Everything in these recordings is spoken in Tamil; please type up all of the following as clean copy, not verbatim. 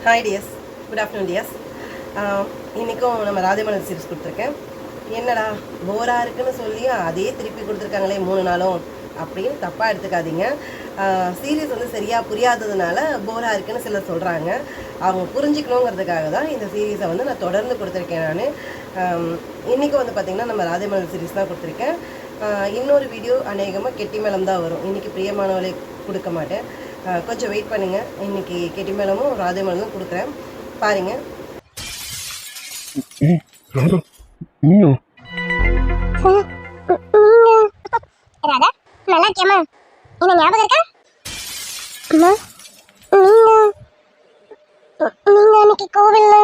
Hi dears, good afternoon dears. இன்றைக்கும் நம்ம ராஜமலர் சீரிஸ் கொடுத்துருக்கேன். என்னடா போராக இருக்குன்னு சொல்லி அதே திருப்பி கொடுத்துருக்காங்களே 3 நாளும் அப்படின்னு தப்பாக எடுத்துக்காதீங்க. சீரியஸ் வந்து சரியாக புரியாததுனால போராக இருக்குன்னு சிலர் சொல்கிறாங்க. அவங்க புரிஞ்சிக்கணுங்கிறதுக்காக தான் இந்த சீரீஸை வந்து நான் தொடர்ந்து கொடுத்துருக்கேன். நான் இன்றைக்கும் வந்து பார்த்திங்கன்னா நம்ம ராஜமலர் சீரிஸ் தான் கொடுத்துருக்கேன். இன்னொரு வீடியோ அநேகமாக கெட்டி மேளம் தான் வரும். இன்றைக்கி பிரியமானவளை கொடுக்க மாட்டேன். கொஞ்சம் வெயிட் பண்ணுங்கள். இன்றைக்கி கெட்டி மேளமும் ராஜமலரும் கொடுக்குறேன், பாருங்கள். ராதா, நல்லா இருக்கியாமா? என்ன ஞாபகம் இருக்கா? நீங்க அன்னைக்கு கோவில்ல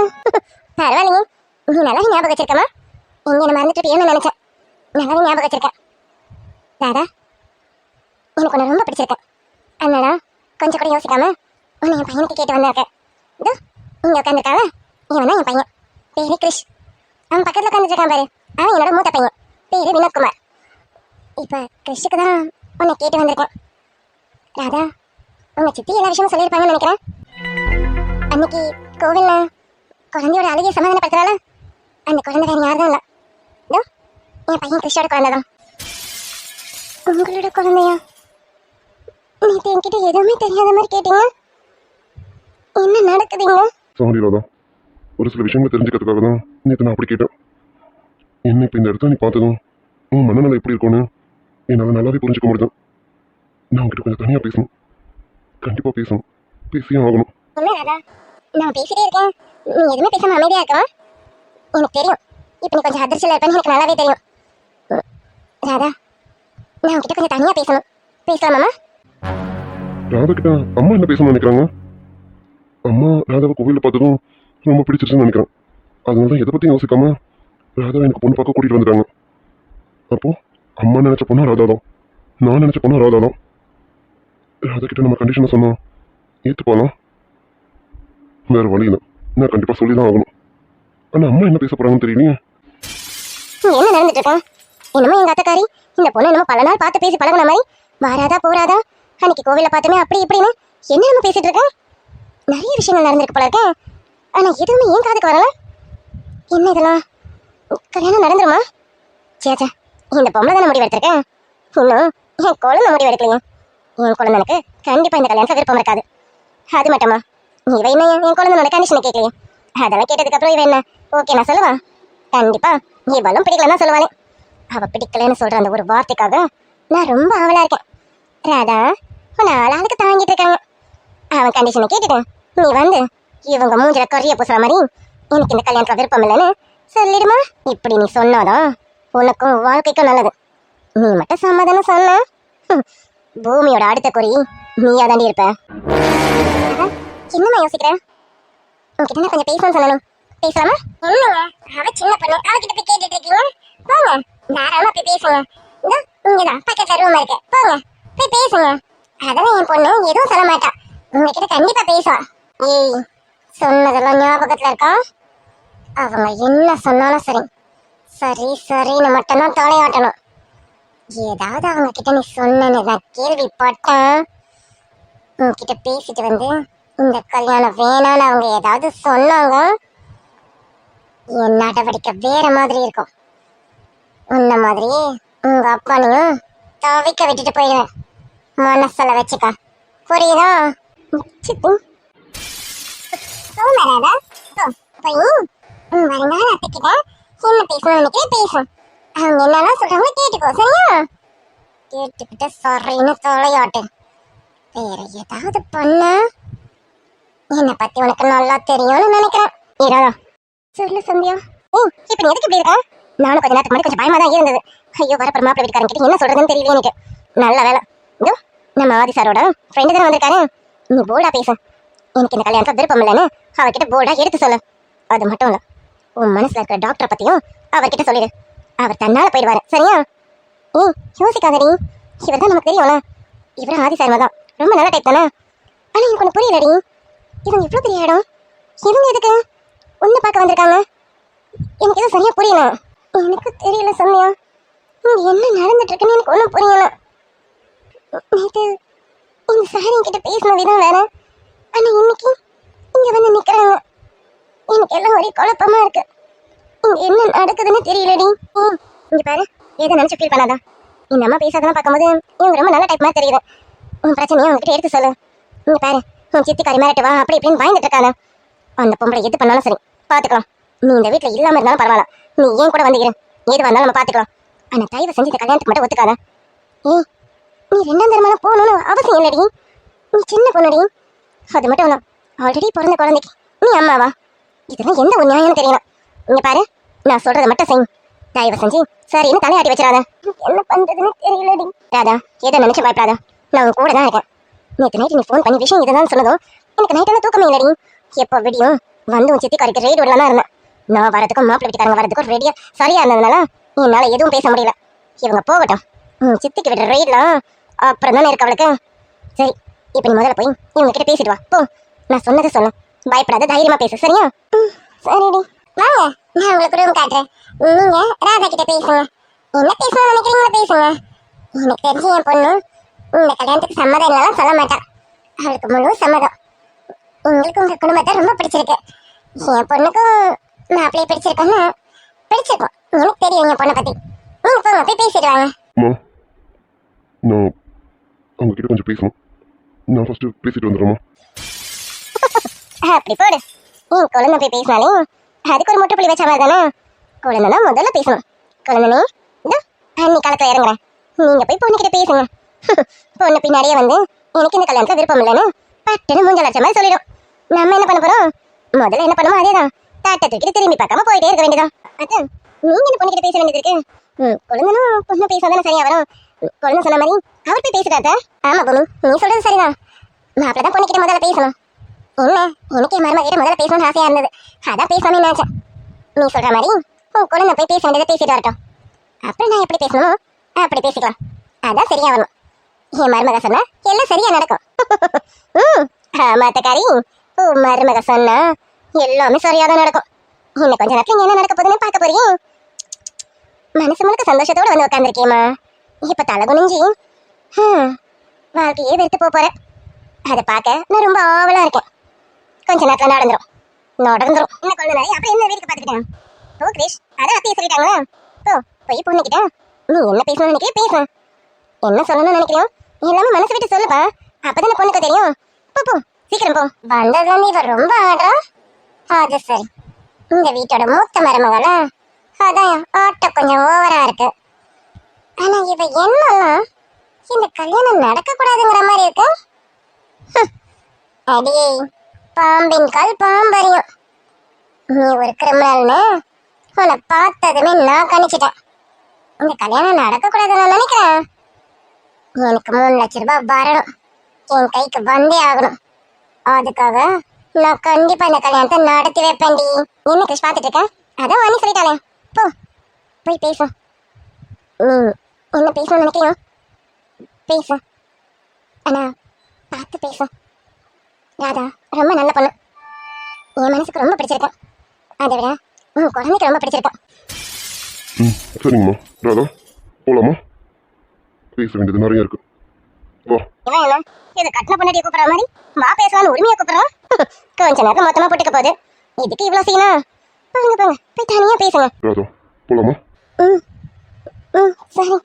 பரவாயில்லைங்க, நீ நல்லா ஞாபகம் வச்சிருக்கமா? இங்க என்ன மறந்துட்டு இருப்பியோன்னு நினைச்சேன். நல்லாவே ஞாபகம் வச்சிருக்கேன். ராதா, எனக்கு உன்னை ரொம்ப பிடிச்சிருக்கேன். அதனால கொஞ்சம் கூட யோசிக்காம உன்னை என் பையனுக்கு கேட்டு வந்திருக்கேன். இதோ இங்க உட்காந்துருக்காங்க, இவன் தான் என் பையன். பேரு கிருஷ். அவன் பக்கத்துல உட்காந்துட்டு இருக்கான் பாரு, அவன் என்னோட மூத்த பையன். பேரு வினோத்குமார். இப்ப கிருஷ்ணுக்கு தான் உன்னை கேட்டு வந்திருக்கேன். ராதா, உங்க சித்தி எல்லா விஷயமும் சொல்லியிருப்பாங்கன்னு நினைக்கிறேன். அன்னைக்கு கோவில்ல குழந்தையோட அழுகையை சமாதானப்படுத்துறால அந்த குழந்தை வேற யாரும் இல்லை, இதோ என் பையன் கிருஷ்ணோட குழந்தை தான். உங்களோட குழந்தையா? நேற்று என்கிட்ட எதுவுமே தெரியாத மாதிரி கேட்டீங்க. என்ன நடக்குதுங்க? சாரி ராதா, ஒரு சில விஷயங்களை தெரிஞ்சுக்கிறதுக்காக தான் நேற்று நான் அப்படி கேட்டேன். என்ன இப்போ இந்த இடத்துல நீ பார்த்ததும் உன் மனநிலை எப்படி இருக்கும்னு என்னால் நல்லாவே புரிஞ்சுக்க முடியும். நான் உங்ககிட்ட கொஞ்சம் தனியாக பேசணும், கண்டிப்பாக பேசணும், பேசியே ஆகணும். என்ன ராதா, நான் பேசிட்டே இருக்கேன், நீ எதுவுமே பேசாம அமைதியா இருக்கா? எனக்கு தெரியும் இப்போ நீ கொஞ்சம் அதிர்ச்சியில் இருப்பேன்னு எனக்கு நல்லாவே தெரியும். ராதா, நான் உங்ககிட்ட கொஞ்சம் தனியாக பேசணும், பேசலாமாம்மா? ராதா கிட்ட அம்மா என்ன பேசணும்னு நினைக்கிறாங்க? அம்மா ராதாவை கோவிலில் பார்த்ததும் ரொம்ப பிடிச்சிருச்சுன்னு நினைக்கிறேன். அதனால தான் எதை பற்றியும் யோசிக்காம ராதாவை எனக்கு பொண்ணு பார்க்க கூட்டிகிட்டு வந்துட்டாங்க. அப்போ அம்மா நினச்ச பொண்ணா ராதா தான், நான் நினச்ச பொண்ணா ராதா தான். ராதா கிட்ட நம்ம கண்டிஷனை சொன்னோம், ஏற்றுப்பாலாம். வேறு வழி இல்லை, நான் கண்டிப்பாக சொல்லி தான் ஆகணும். ஆனால் அம்மா என்ன பேச போகிறாங்கன்னு தெரியலையே. என்ன நடந்துட்டு இருக்கா? என்னமோ எங்க அத்தக்காரி இந்த பொண்ணு என்னமோ பல நாள் பார்த்து பேசி பழகுன மாதிரி வாராதா போறாதா, அன்னைக்கு கோவில பார்த்துமே அப்படி இப்படின்னு என்ன நம்ம பேசிட்டு இருக்கேன். நிறைய விஷயங்கள் நடந்திருக்கு போல இருக்கேன், ஆனா எதுவுமே ஏன் காதுக்கு வரல. என்ன இதெல்லாம்? கல்யாணம் நடந்துருமா? சேச்சா, இந்த பொம்பளை தானே முடிவு எடுத்திருக்கேன். இன்னும் என் குழந்தை முடிவு எடுக்கலையே. என் குழந்தைனுக்கு கண்டிப்பா இந்த கல்யாணத்தை விருப்பம் இருக்காது. அது மட்டுமா, இவ இன்னும் என் குழந்தைனோட கண்டிஷனை கேட்கலையே. அதெல்லாம் கேட்டதுக்கு அப்புறம் இவ என்ன ஓகே நான் சொல்லுவான்? கண்டிப்பா இவளும் பிடிக்கலன்னா சொல்லுவாளே. அவ பிடிக்கலன்னு சொல்ற அந்த ஒரு வார்த்தைக்காக நான் ரொம்ப ஆவலா இருக்கேன். ராதா, உன்னை ஆளாளுக்கு தாங்கிட்டு இருக்காங்க. அவன் கண்டிஷனை கேட்டுட்டு நீ வந்து இவங்க மூஞ்சில கொரிய பூசுற மாதிரி எனக்கு இந்த கல்யாணத்துல விருப்பம் இல்லைன்னு சொல்லிடுமா? இப்படி நீ சொன்னாதான் உனக்கும் வாழ்க்கைக்கும் நல்லது. நீ மட்டும் சமாதானம் சொன்ன பூமியோட அடுத்த குறி நீயா தாண்டி இருப்ப. என்னமா யோசிக்கிற? உங்ககிட்ட கொஞ்சம் பேசணும்னு சொல்லணும், பேசலாமா? என்னங்க அவ சின்ன பொண்ணு, அவகிட்ட போய் கேட்டுட்டு இருக்கீங்க? போங்க, தாராளமா போய் பேசுங்க. இதோ இங்கதான் பக்கத்துல ரூம் இருக்கு, போங்க போய் பேசுங்க. அதெல்லாம் என் பொண்ணு எதுவும் சொல்ல மாட்டா, உங்ககிட்ட கண்டிப்பா பேசுவா. ஏய், சொன்னதெல்லாம் ஞாபகத்துல இருக்கா? அவங்க என்ன சொன்னாலும் சரி சரி சரின்னு மட்டும்தான் தலையாட்டணும். ஏதாவது அவங்க கிட்ட நீ சொன்னு நான் கேள்விப்பட்டேன், உங்ககிட்ட பேசிட்டு வந்து இந்த கல்யாணம் வேணான்னு அவங்க ஏதாவது சொன்னாங்க, என் நடவடிக்கை வேற மாதிரி இருக்கும். உன்ன மாதிரி உங்க அப்பானையும் தவிக்க விட்டுட்டு போயிடுவேன், மனசுல வச்சுக்க, புரியுதா? வருங்கால அத்தைக்கிட்ட என்ன பேசணும்னு நினைக்கிறேன் பேசும். அவங்க என்னெல்லாம் சொல்றாங்க கேட்டுக்கோ, சரியா? கேட்டுக்கிட்ட சரின்னு தொலையாட்டு. வேற ஏதாவது பண்ண என்னை பத்தி உனக்கு நல்லா தெரியும்னு நினைக்கிறேன். ஏராதா சொல்லு சந்தியா. இப்ப நீ எதுக்கு இப்படி இருக்க? நானும் கொஞ்ச நேரத்துக்கு முன்னாடி கொஞ்சம் பயமா தான் இருந்தது. ஐயோ, வரப்ப மாப்பிள்ளை வீட்டுக்காரங்க கிட்ட என்ன சொல்றதுன்னு தெரியல எனக்கு. நல்ல வேலை, இதோ நம்ம ஆதி சாரோட ஃப்ரெண்டு தானே வந்திருக்காரு. நீ போல்டா பேசு, எனக்கு இந்த கல்யாணத்தை விருப்பம் இல்லைன்னு அவர்கிட்ட போல்டா எடுத்து சொல்லு. அது மட்டும் இல்ல, உன் மனசுல இருக்கிற டாக்டரை பத்தியும் அவர்கிட்ட சொல்லிடு. அவர் தன்னால போயிடுவாரு, சரியா? யோசிக்காதடி, இவர் தான் நமக்கு தெரியும்ல. இவரும் ஆதி சார் தான் ரொம்ப நல்ல டைப் தானே. ஆனா எனக்கு ஒண்ணு புரியலடி, இவங்க இவ்வளவு பெரிய இடம், இவங்க எதுக்கு ஒண்ணு பார்க்க வந்திருக்காங்க? எனக்கு எதுவும் சரியா புரியல. எனக்கு தெரியல சந்தியா, இங்க என்ன நடந்துட்டு இருக்குன்னு எனக்கு ஒன்றும் புரியல. நேற்று இந்த சார் என்கிட்ட பேசின விதம் வேற, ஆனா இன்னைக்கு இங்க வந்து நிக்கிறாங்க. எனக்கு எல்லாம் ஒரே குழப்பமா இருக்கு. இங்க என்ன நடக்குதுன்னு தெரியலடி. இங்க பாரு, எதை நினைச்சு ஃபீல் பண்ணாதா. இந்த அம்மா பேசாதெல்லாம் பார்க்கும்போது இவங்க ரொம்ப நல்ல டைப் மாதிரி தெரியுது. உன் பிரச்சனையை உங்ககிட்ட எடுத்து சொல்லு. இங்க பாரு, உன் சித்திக்காரி மிரட்டு வா அப்படி இப்படின்னு பயந்துட்டு இருக்காத. அந்த பொம்பளை எது பண்ணாலும் சரி பாத்துக்கலாம். நீ இந்த வீட்டுல இல்லாம இருந்தாலும் பரவாயில்ல, நீ ஏன் கூட வந்து இரு. எது வந்தாலும் நம்ம பாத்துக்கலாம். ஆனா தயவு செஞ்சு இந்த கல்யாணத்துக்கு மட்டும் ஒத்துக்காத. ஏய், நீ 2ஆம் தரமான போகணும்னு அவசியம் இல்லடி. நீ சின்ன பொண்ணுடி. அது மட்டும் இல்ல, ஆல்ரெடி பிறந்த குழந்தைக்கு நீ அம்மாவா? இதெல்லாம் எந்த ஒரு நியாயம்னு தெரியல. இங்க பாரு, நான் சொல்றதை மட்டும் செய். தயவு செஞ்சு சரின்னு தலையாட்டி வச்சிடாத. என்ன பண்றதுன்னு தெரியலடி. ராதா, எதை நினைச்சு பயப்படாத. நான் உன் கூட தான் இருக்கேன். நேற்று நைட்டு நீ ஃபோன் பண்ணி விஷயம் இதுதான் சொன்னதும் எனக்கு நைட்டெல்லாம் தூக்கமே இல்லடி. எப்போ விடியும் வந்து உன் சித்திக்காரிக்கு ரெய்டு விடலாம் இருந்தேன். நான் வரதுக்கும் மாப்பிள்ளை வீட்டுக்காரங்க வரதுக்கும் ரெடியா சரியா இருந்ததுனால என்னால எதுவும் பேச முடியல. இவங்க போகட்டும், சித்திக்கு விடுற ரெய்ட்லாம் அப்புறம் தானே இருக்கு அவளுக்கு. சரி, இப்போ நீ முதல்ல போய் இவங்க கிட்ட பேசிட்டு வா போ. நான் சொன்னதை சொல்லு, பயப்படாத, தைரியமா பேசு, சரியா? சரிடி, வாங்க, நான் உங்களுக்கு ரூம் காட்டுறேன். நீங்க ராதா கிட்ட பேசுங்க. என்ன பேசணும்னு நினைக்கிறீங்களோ பேசுங்க. எனக்கு தெரிஞ்சு என் பொண்ணு இந்த கல்யாணத்துக்கு சம்மதம் இல்லைலாம் சொல்ல மாட்டான். அவளுக்கு முழு சம்மதம். உங்களுக்கு உங்க குடும்பத்தை ரொம்ப பிடிச்சிருக்கு. என் பொண்ணுக்கும் மாப்பிள்ளையை பிடிச்சிருக்கோன்னு பிடிச்சிருக்கும். எனக்கு தெரியும் என் பொண்ணை பத்தி. நீங்க போங்க, போய் பேசிட்டு வாங்க. அம்மா, நான் அவங்ககிட்ட கொஞ்சம் பேசணும். நான் ஃபர்ஸ்ட் பேசிட்டு வந்துடுறேம்மா. அப்படி போடு. நீ குழந்தை போய் பேசினாலே அதுக்கு ஒரு முட்டுப்புள்ளி வச்ச மாதிரி தானே. குழந்தை தான் முதல்ல பேசணும். குழந்தைனே, இதோ அன்னி காலத்துல இறங்குறேன். நீங்க போய் பொண்ணுகிட்ட பேசுங்க. பொண்ணு பின்னாடியே வந்து எனக்கு இந்த கல்யாணத்துல விருப்பம் இல்லைன்னு பட்டுன்னு மூஞ்ச லட்சம் மாதிரி சொல்லிடும். நம்ம என்ன பண்ண போறோம்? முதல்ல என்ன பண்ணுமோ அதேதான். தாட்டை தூக்கிட்டு திரும்பி பார்க்காம போயிட்டே இருக்க வேண்டியதான். அது நீங்க என்ன பொண்ணுகிட்ட பேச வேண்டியது இருக்கு. குழந்தைனும் பொண்ணு பேசாதானே சரியா வரும். குழந்தை சொன்ன மாதிரி அவர் போய் பேசுறாத்த. ஆமா பூமி, நீ சொல்றது சரிதான். மாப்பிள்ள தான் பொண்ணுகிட்ட முதல்ல பேசணும். என்ன, எனக்கு மருமகிட்ட முதல்ல பேசணும்னு ஆசையா இருந்தது. அதான் பேசாம நினைச்சேன். நீ சொல்ற மாதிரி உன் குழந்தை போய் பேச வேண்டியதை பேசிட்டு வரட்டும். அப்புறம் நான் எப்படி பேசணுமோ அப்படி பேசிக்கலாம். அதான் சரியா வரணும். என் மருமக சொன்னா எல்லாம் சரியா நடக்கும். மாத்தக்காரி, உன் மருமக சொன்னா எல்லாமே சரியாதான் நடக்கும். இன்னும் கொஞ்ச நேரத்துல என்ன நடக்க போகுதுன்னு பார்க்க போறீங்க. மனசு முழுக்க சந்தோஷத்தோட வந்து உட்காந்துருக்கேம்மா. இப்ப தலை குனிஞ்சி வாழ்க்கையே வெறுத்து போறேன். அதை பார்க்க நான் ரொம்ப ஆவலா இருக்கேன். கொஞ்ச நேரத்துல நடந்துரும். இன்னும் கொஞ்ச நேரம் அப்புறம் என்ன வேடிக்கை பார்த்துக்கிட்டேன். ஓ கிரீஷ், அதான் அத்தையை சொல்லிட்டாங்களா? போய் பொண்ணுக்கிட்ட நீ என்ன பேசணும்னு நினைக்கிறே பேச. என்ன சொல்லணும்னு நினைக்கிறோம் எல்லாமே மனசு விட்டு சொல்லுப்பா. அப்பதானே பொண்ணுக்கு தெரியும். போ சீக்கிரம் போ. வந்ததுல இவ ரொம்ப ஆடுறா. அது சரி, இந்த வீட்டோட மூத்த மருமகள அதான் ஆட்டம் கொஞ்சம் ஓவரா இருக்கு. ஆனா இவ என்னெல்லாம் இந்த கல்யாணம் நடக்க கூடாதுங்கிற மாதிரி இருக்கு. அடியே, பாம்பின் கால் பாம்பறியும். நீ ஒரு கிரிமினல்னு உன்னை பார்த்ததுமே நான் கணிச்சிட்டேன். இந்த கல்யாணம் நடக்க கூடாதுன்னு நான் நினைக்கிறேன். எனக்கு 3 லட்சம் ரூபாய் வரணும். என் கைக்கு வந்தே ஆகணும். அதுக்காக நான் கண்டிப்பா இந்த கல்யாணத்தை நடத்தி வைப்பேன்டி. என்ன கிருஷ் பார்த்துட்டு இருக்கேன்? அதான் வாணி சொல்லிட்டாளே, போ போய் பேசு. என்ன பேசணும்னு நினைக்கிறியோ பேசு, ஆனா பார்த்து பேசு. ராதா ரொம்ப நல்ல பொண்ணு. என் மனசுக்கு ரொம்ப பிடிச்சிருக்கேன். அதை விட உன் குழந்தைக்கு ரொம்ப பிடிச்சிருக்கேன். சரிங்கம்மா. ராதா, போலாமா? பேச வேண்டியது நிறைய இருக்கு. வா. இவன் என்ன இது கட்டின பொண்டாட்டியை கூப்பிடுற மாதிரி வா பேசலான்னு உரிமையை கூப்பிடுறான். கொஞ்ச நேரம் மொத்தமா போட்டுக்க போகுது. இதுக்கு இவ்வளவு சீனா? போங்க போய் தனியா பேசுங்க. ராதா, போலாமா? சரி.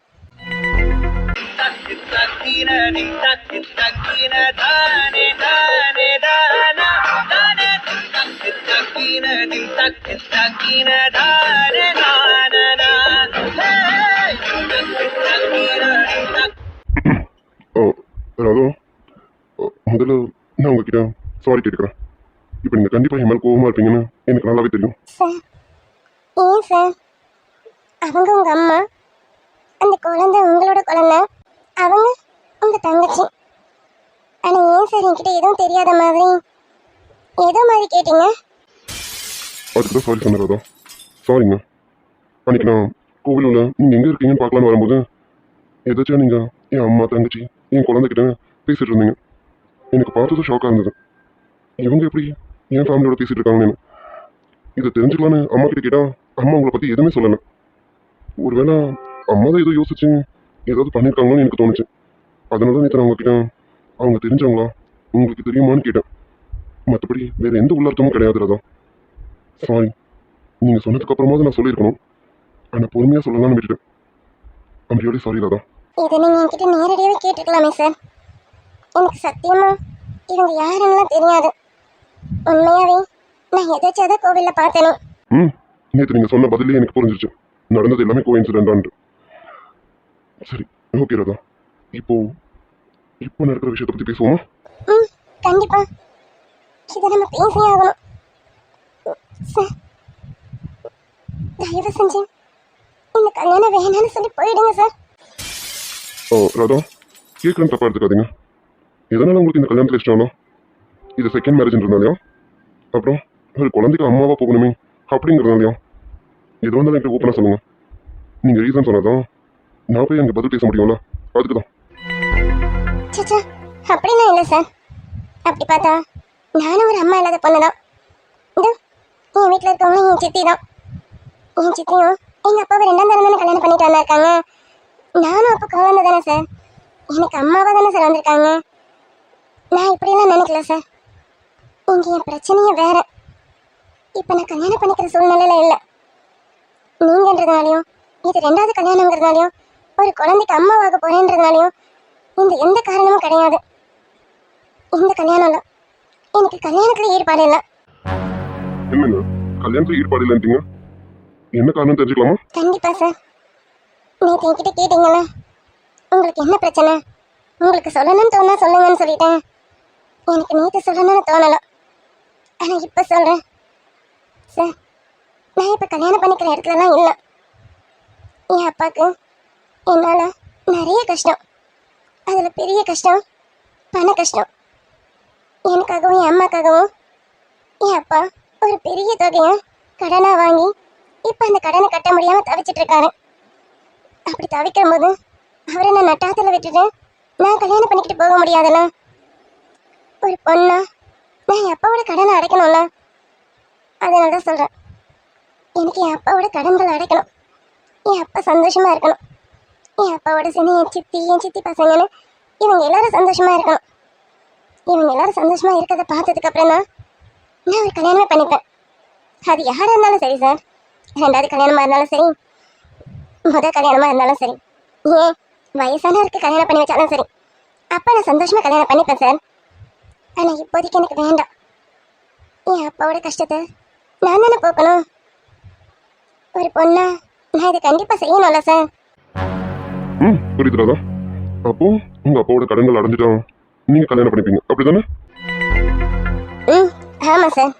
ராதா, முதல்ல நான் உங்ககிட்ட சாரி கேட்குறேன். இப்போ நீங்கள் கண்டிப்பாக என் மேலே கோவமாக இருப்பீங்கன்னு எனக்கு நல்லாவே தெரியும். சார், ஏன் சார்? அவங்க உங்க அம்மா, அந்த குழந்தை உங்களோட குழந்தை, அவங்க உங்க தங்கச்சி. ஆனா ஏன் சார் என்கிட்ட எதுவும் தெரியாத மாதிரி ஏதோ மாதிரி கேட்டீங்க? அதுக்கு தான் சாரி சொன்னேன் ராதா. சாரிங்க. அன்றைக்கி நான் கோவிலில் நீங்கள் எங்கே இருக்கீங்கன்னு பார்க்கலான்னு வரும்போது ஏதாச்சும் நீங்கள் என் அம்மா தங்கச்சி என் குழந்தைகிட்ட பேசிட்டு இருந்தீங்க. எனக்கு பார்த்ததும் ஷாக்காக இருந்தது. இவங்க எப்படி என் ஃபேமிலியோட பேசிட்டு இருக்காங்கன்னு இதை தெரிஞ்சுக்கலான்னு அம்மா கிட்ட கேட்டால் அம்மா உங்களை பற்றி எதுவுமே சொல்லலை. ஒருவேளை அம்மா தான் ஏதோ யோசிச்சு ஏதாவது பண்ணியிருக்காங்களோன்னு எனக்கு தோணுச்சு. அதனால தான் நேற்று அவங்க கிட்ட அவங்க தெரிஞ்சவங்களா உங்களுக்கு தெரியுமான்னு கேட்டேன். மற்றபடி வேற எந்த உள்ளர்த்தமும் கிடையாது ராதா. சாரி, நீங்க சொன்னதுக்கு அப்புறமா தான் நான் சொல்லியிருக்கணும். ஆனா பொறுமையா சொல்லலாம்னு விட்டுட்டேன். I'm really sorry Radha. இதை நீங்கள் என்கிட்ட நேரடியாகவே கேட்டுக்கலாமே சார். எனக்கு சத்தியமா இவங்க யாருன்னுலாம் தெரியாது. உண்மையாவே நான் எதாச்சும் தான் கோவிலில் பார்த்தேனே. நேற்று நீங்க சொன்ன பதிலே எனக்கு புரிஞ்சிருச்சு. நடந்தது எல்லாமே கோஇன்சிடென்ட். சரி, ஓகே ராதா. இப்போ இப்போ நடக்கிற விஷயத்தை பத்தி பேசுவோமா? கண்டிப்பா இதை நம்ம பேசியே ஆகணும் சார். தயவு செஞ்சு இந்த கல்யாணம் வேணாம்னு சொல்லி போயிடுங்க சார். ராதா, கேட்குறேன்னு தப்பா எடுத்துக்காதீங்க. எதனால உங்களுக்கு இந்த கல்யாணத்தில் இஷ்டம்னா இது செகண்ட் மேரேஜ்ன்றதுனாலயா? அப்புறம் ஒரு குழந்தைக்கு அம்மாவா போகணுமே அப்படிங்கிறதுனாலயா? எது வந்தாலும் எனக்கு ஓப்பனாக சொல்லுங்க. நீங்க ரீசன் சொன்னாதான் நான் போய் எனக்கு பதில் பேச முடியும்ல, அதுக்கு தான். சச்சா, அப்படிலாம் இல்லை சார். அப்படி பார்த்தா நானும் ஒரு அம்மா இல்லாத பொண்ணு தான். இதோ என் வீட்டில் இருக்கவங்க என் சித்தி தான். என் சித்தியும் எங்கள் அப்பாவை 2ஆம் தரம் தானே கல்யாணம் பண்ணிட்டு வந்திருக்காங்க. நானும் அப்போ குழந்தை தானே சார். எனக்கு அம்மாவாக தானே சார் வந்திருக்காங்க. நான் இப்படியெல்லாம் நினைக்கல சார். இங்கே என் பிரச்சனையே வேற. இப்போ நான் கல்யாணம் பண்ணிக்கிற சூழ்நிலையில இல்லை. நீங்கன்றதுனாலையும் இது 2வது கல்யாணங்கிறதுனாலையும் ஒரு குழந்தைக்கு அம்மாவாக போறேன்றதுனாலையும் இந்த எந்த காரணமும் கிடையாது. இந்த கல்யாணம்ல எனக்கு கல்யாணத்துல ஈடுபாடு இல்லை. என்னங்க கல்யாணத்தில் ஈடுபாடு இல்லைன்றீங்க? என்ன காரணம் தெரிஞ்சுக்கலாமா? கண்டிப்பா சார். நேற்று என்கிட்ட கேட்டீங்களா உங்களுக்கு என்ன பிரச்சனை, உங்களுக்கு சொல்லணும்னு தோணா சொல்லுங்கன்னு சொல்லிட்டேன். எனக்கு நேற்று சொல்லணும்னு தோணல, ஆனா இப்ப சொல்றேன் சார். நான் இப்ப கல்யாணம் பண்ணிக்கிற இடத்துலலாம் இல்லை. என் அப்பாவுக்கு என்னால நிறைய கஷ்டம். அதுல பெரிய கஷ்டம் பண கஷ்டம். எனக்காகவும் என் அம்மாக்காகவும் என் அப்பா ஒரு பெரிய தொகையை கடனாக வாங்கி இப்போ அந்த கடனை கட்ட முடியாமல் தவிச்சிட்டு இருக்காரு. அப்படி தவிக்கும் போது அவரை நான் நட்டாத்தில் விட்டுட்டு நான் கல்யாணம் பண்ணிக்கிட்டு போக முடியாதுல்ல. ஒரு பொண்ணா நான் என் அப்பாவோட கடனை அடைக்கணும்ல. அதனால தான் சொல்கிறேன், எனக்கு என் அப்பாவோட கடன்களை அடைக்கணும். என் அப்பா சந்தோஷமா இருக்கணும். என் அப்பாவோட சேர்ந்து என் சித்தி பசங்கன்னு இவங்க எல்லாரும் சந்தோஷமா இருக்கணும். இவங்க எல்லாரும் சந்தோஷமா இருக்கிறத பார்த்ததுக்கு அப்புறம் தான் நான் ஒரு கல்யாணமே பண்ணிப்பேன். அது யாராக இருந்தாலும் சரி சார். 2வது கல்யாணமா இருந்தாலும் சரி, முதல் கல்யாணமா இருந்தாலும் சரி, ஏன் வயசானவருக்கு கல்யாணம் பண்ணி வச்சாலும் சரி, அப்போ நான் சந்தோஷமா கல்யாணம் பண்ணிப்பேன் சார். ஆனால் இப்போதைக்கு எனக்கு வேண்டாம். என் அப்பாவோட கஷ்டத்தை நான் தானே போக்கணும். ஒரு பொண்ணா நான் இதை கண்டிப்பாக செய்யணும்ல சார். புரியுது ராதா. அப்போ உங்க அப்பாவோட கடன்கள் அடைஞ்சிட்டோம், நீங்க கல்யாணம் பண்ணிப்பீங்க அப்படிதானே? ஆமாம் சார்.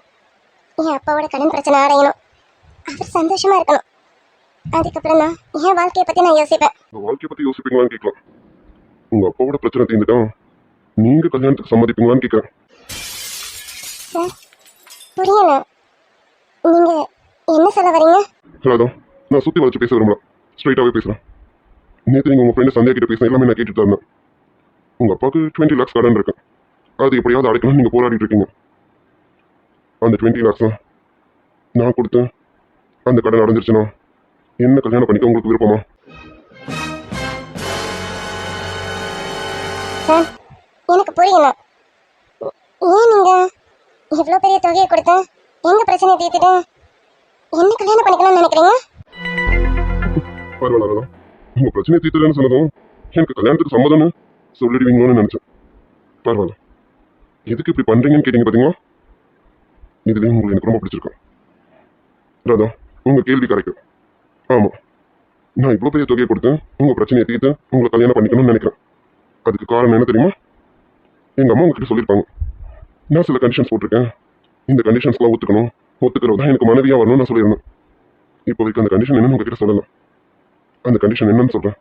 என் அப்பாவோட கடன் பிரச்சனை அடையணும், அவர் சந்தோஷமா இருக்கணும். அதுக்கப்புறம் தான் என் வாழ்க்கையை பற்றி நான் யோசிப்பேன். உங்க வாழ்க்கையை பத்தி யோசிப்பீங்களான்னு கேட்கலாம். உங்க அப்பாவோட பிரச்சனை தீர்ந்துட்டா நீங்க கல்யாணத்துக்கு சம்மதிப்பீங்களான்னு கேட்கறேன். சார் புரியல, நீங்க என்ன சொல்ல வரீங்க? ராதா, நான் சுத்தி வச்சு பேச விரும்பல, ஸ்ட்ரைட்டாவே பேசுறேன். நேற்று நீங்க உங்க ஃப்ரெண்டு சந்தியா கிட்ட பேச எல்லாமே நான் கேட்டுட்டு இருந்தேன். உங்க அப்பாவுக்கு 20 lakhs கடன் இருக்கு. அது எப்படியாவது அடைக்கணும் நீங்க போராடிட்டு இருக்கீங்க. அந்த 20 lakhs நான் கொடுத்தேன். அந்த கடன் அடைஞ்சிருச்சுன்னா என்ன கல்யாணம் பண்ணிக்க உங்களுக்கு விருப்பமா? சார் எனக்கு புரியல, ஏன் நீங்க இவ்வளோ பெரிய தொகையை கொடுத்து எங்க பிரச்சனையை தீர்த்துட்டு என்ன கல்யாணம் பண்ணிக்கணும்னு நினைக்கிறீங்க? பரவாயில்ல ராதா, உங்க பிரச்சனையை தீர்த்துறேன்னு சொன்னதும் எனக்கு கல்யாணத்துக்கு சம்மதம்னு சொல்லிடுவீங்களோன்னு நினைச்சேன். பரவாயில்ல, எதுக்கு இப்படி பண்றீங்கன்னு கேட்டீங்க பாத்தீங்களா? இதுலயும் உங்களுக்கு எனக்கு ரொம்ப பிடிச்சிருக்கும். ராதா, உங்க கேள்வி கரெக்ட். ஆமா, நான் இவ்வளவு பெரிய தொகையை கொடுத்து உங்க பிரச்சனையை தீர்த்து உங்களை கல்யாணம் பண்ணிக்கணும்னு நினைக்கிறேன். அதுக்கு காரணம் என்ன தெரியுமா? எங்க அம்மா உங்ககிட்ட சொல்லியிருப்பாங்க, நான் சில கண்டிஷன்ஸ் போட்டிருக்கேன், இந்த கண்டிஷன்ஸ்லாம் ஒத்துக்கணும், ஒத்துக்கிறதா எனக்கு மனைவியா வரணும்னு நான் சொல்லியிருந்தேன். இப்போ வரைக்கும் அந்த கண்டிஷன் என்னன்னு உங்ககிட்ட சொல்லலாம். அந்த கண்டிஷன் என்னன்னு சொல்றேன்,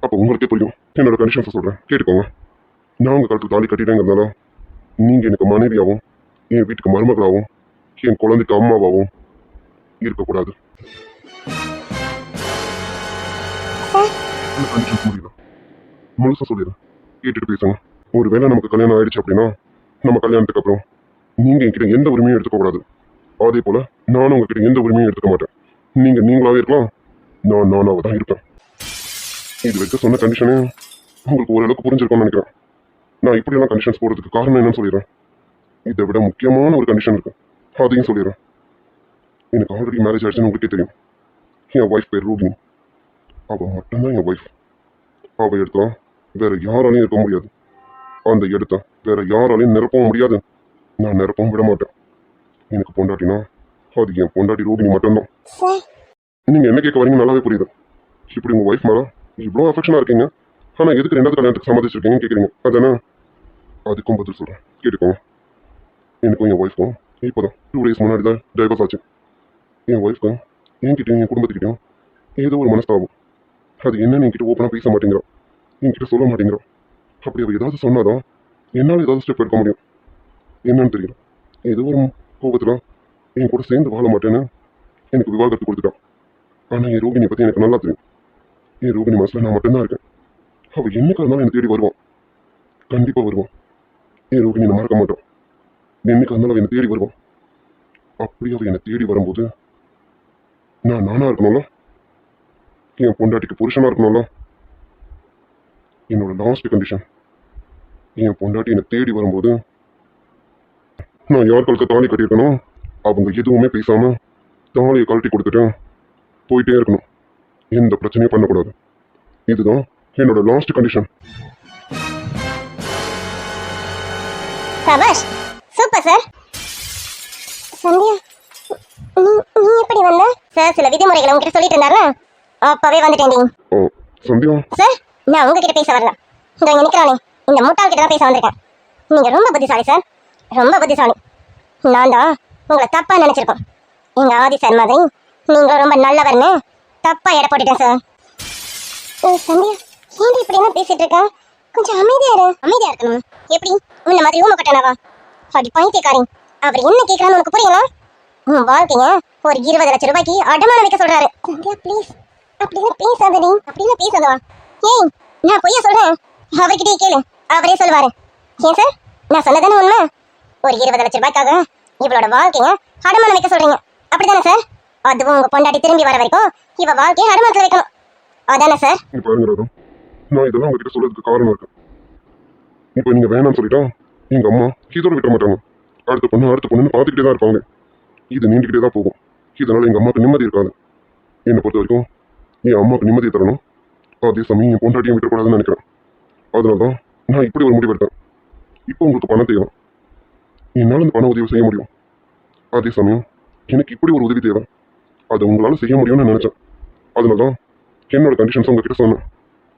அப்போ உங்களுக்கே புரியும். என்னோட கண்டிஷன்ஸை சொல்றேன், கேட்டுக்கோங்க. நான் உங்க கழுத்து தாலி கட்டிட்டேங்கிறதுனால நீங்க எனக்கு மனைவியாகவும் என் வீட்டுக்கு மருமகளாகவும் என் குழந்தைக்கு அம்மாவாகவும் இருக்கக்கூடாது. அந்த கண்டிஷன்ஸ் முடியல, முழுசா சொல்லிடுறேன், கேட்டுட்டு பேசுங்க. ஒருவேளை நமக்கு கல்யாணம் ஆயிடுச்சு அப்படின்னா நம்ம கல்யாணத்துக்கு அப்புறம் நீங்க என்கிட்ட எந்த உரிமையும் எடுத்துக்க கூடாது. அதே போல நானும் உங்ககிட்ட எந்த உரிமையும் எடுத்துக்க மாட்டேன். நீங்க நீங்களாவே இருக்கலாம், நான் நானாக தான் இருப்பேன். இது வரைக்கும் சொன்ன கண்டிஷனே உங்களுக்கு ஓரளவுக்கு புரிஞ்சிருக்கும்னு நினைக்கிறேன். நான் இப்படியெல்லாம் கண்டிஷன்ஸ் போடுறதுக்கு காரணம் என்னன்னு சொல்லிடுறேன். இதை விட முக்கியமான ஒரு கண்டிஷன் இருக்கு, அதையும் சொல்லிடுறேன். எனக்கு ஆல்ரெடி மேரேஜ் ஆயிடுச்சுன்னு உங்களுக்கே தெரியும். என் ஒய்ஃப் பேர் ரோகிணி. அவள் மட்டும்தான் என் ஒய்ஃப். அவள் எடுத்தா வேற யாராலையும் இருக்க முடியாது. அந்த இடத்த வேற யாராலையும் நிரப்பவும் முடியாது. நான் நிரப்பவும் விட மாட்டேன். எனக்கு பொண்டாட்டினா அது என் பொண்டாட்டி ரோகிணி மட்டும்தான். சார் நீங்க என்ன கேட்க வரீங்க நல்லாவே புரியுது. இப்படி உங்க ஒய்ஃப் மேல இவ்வளோ அஃபெக்ஷனா இருக்கீங்க, ஆனா எதுக்கு ரெண்டாவது கல்யாணத்துக்கு சம்மதிச்சிருக்கீங்கன்னு கேட்குறீங்க. அதானே? அதுக்கும் பதில் சொல்றேன், கேட்டுக்கோங்க. எனக்கும் என் ஒய்ஃப்க்கும் இப்போதான் 2 days முன்னாடி தான் டைவர்ஸ் ஆச்சு. என் ஒய்ஃப்க்கும் என்கிட்டயும் என் குடும்பத்துக்கிட்டையும் ஏதோ ஒரு மனஸ்தாபம். அது என்னன்னு என்கிட்ட ஓப்பனாக பேச மாட்டேங்கிறோம், என்கிட்ட சொல்ல மாட்டேங்கிறோம். அப்படி அவள் ஏதாவது சொன்னாதான் என்னால் ஏதாவது ஸ்டெப் எடுக்க முடியும். என்னன்னு தெரியல, ஏதோ ஒரு கோபத்தில் என் கூட சேர்ந்து வாழ மாட்டேன்னு எனக்கு விவாகரத்து கொடுத்துட்டான். ஆனால் என் ரோகிணியை பற்றி எனக்கு நல்லா தெரியும். என் ரோகிணி மனசில் நான் மட்டும்தான் இருக்கேன். அவள் என்னைக்கா இருந்தாலும் என்னை தேடி வருவான், கண்டிப்பாக வருவான். என் ரோகிணி நான் மறக்க மாட்டான். என்னைக்கா இருந்தாலும் அவள் என்னை தேடி வருவான். அப்படி அவள் என்னை தேடி வரும்போது நான் நானா இருக்கணும்ல, என் பொண்டாட்டிக்கு புருஷனா இருக்கணும்ல. என்னோட லாஸ்ட் கண்டிஷன், என் பொண்டாட்டி என்னை தேடி வரும்போது நான் யார் கழுத்த தாலி கட்டியிருக்கணும், அவங்க எதுவுமே பேசாம தாலியை கழட்டி கொடுத்துட்டு போயிட்டே இருக்கணும். எந்த பிரச்சனையும் பண்ணக்கூடாது. இதுதான் என்னோட லாஸ்ட் கண்டிஷன். சபாஷ், சூப்பர் சார். சந்தியா, நீ எப்படி வந்த? சார் சில விதிமுறைகளை உங்ககிட்ட சொல்லிட்டு இருந்தாரு, அப்பவே வந்துட்டேன். ஓ சந்தியா, சார் நான் உங்ககிட்ட பேச வரல, இந்த இங்க நிக்கிறானே இந்த முட்டாள் கிட்ட தான் பேச வந்திருக்கேன். நீங்க ரொம்ப புத்திசாலி சார், ரொம்ப புத்திசாலி. நான் தான் உங்களை தப்பா நினைச்சிருக்கோம். எங்க ஆதி சார் மாதிரி நீங்களும் ரொம்ப நல்லவர்னு தப்பா எடை போட்டுட்டேன் சார். சந்தியா, ஏன் இப்படி என்ன பேசிட்டு இருக்க? கொஞ்சம் அமைதியா இரு. அமைதியா இருக்கணும் எப்படி? உன்ன மாதிரி ஊமை கட்டணவா? அடி பைத்தியக்காரி, அவர் என்ன கேட்கறான்னு உனக்கு புரியல? உன் வாழ்க்கைய ஒரு 20 லட்சம் ரூபாய்க்கு அடமானம் வைக்க சொல்றாரு. சந்தியா ப்ளீஸ், அப்படிலாம் பேசாதடி. அப்படிலாம் பேசாதவா? ஏய், நான் பொய்யா சொல்றேன்? அவர்கிட்டயே கேளு, அவரே சொல்லுவாரு. ஏன் சார், நான் சொன்னதானே உண்மை? ஒரு 20 லட்சம் ரூபாய்க்காக இவளோட வாழ்க்கைய அடமானம் வைக்க சொல்றீங்க, அப்படிதானே சார்? அதுவும் உங்க பொண்டாட்டி திரும்பி வர வரைக்கும் இவ வாழ்க்கையை அடமானத்துல வைக்கணும், அதானே சார்? பாருங்க ராதா, நான் இதெல்லாம் உங்ககிட்ட சொல்றதுக்கு காரணம் இருக்கு. இப்போ நீங்க வேணாம்னு சொல்லிட்டா எங்க அம்மா இதோட விட்ட மாட்டாங்க. அடுத்த பொண்ணுன்னு பார்த்துக்கிட்டே தான் இருப்பாங்க. இது நீண்டுக்கிட்டே தான் போகும். இதனால எங்க அம்மாவுக்கு நிம்மதி இருக்காது. என்னை பொறுத்த வரைக்கும் என் அம்மாவுக்கு நிம்மதியை தரணும், அதே சமயம் என் பொண்டாட்டியும் விட்டுக்கூடாதுன்னு நினைக்கிறேன். அதனால தான் நான் இப்படி ஒரு முடிவு எடுத்தேன். இப்போ உங்களுக்கு பணம் தேவை, என்னால் அந்த பண உதவி செய்ய முடியும். அதே சமயம் எனக்கு இப்படி ஒரு உதவி தேவை, அதை உங்களால் செய்ய முடியும்னு நினைச்சேன். அதனால தான் என்னோட கண்டிஷன்ஸ் உங்ககிட்ட சொன்னேன்.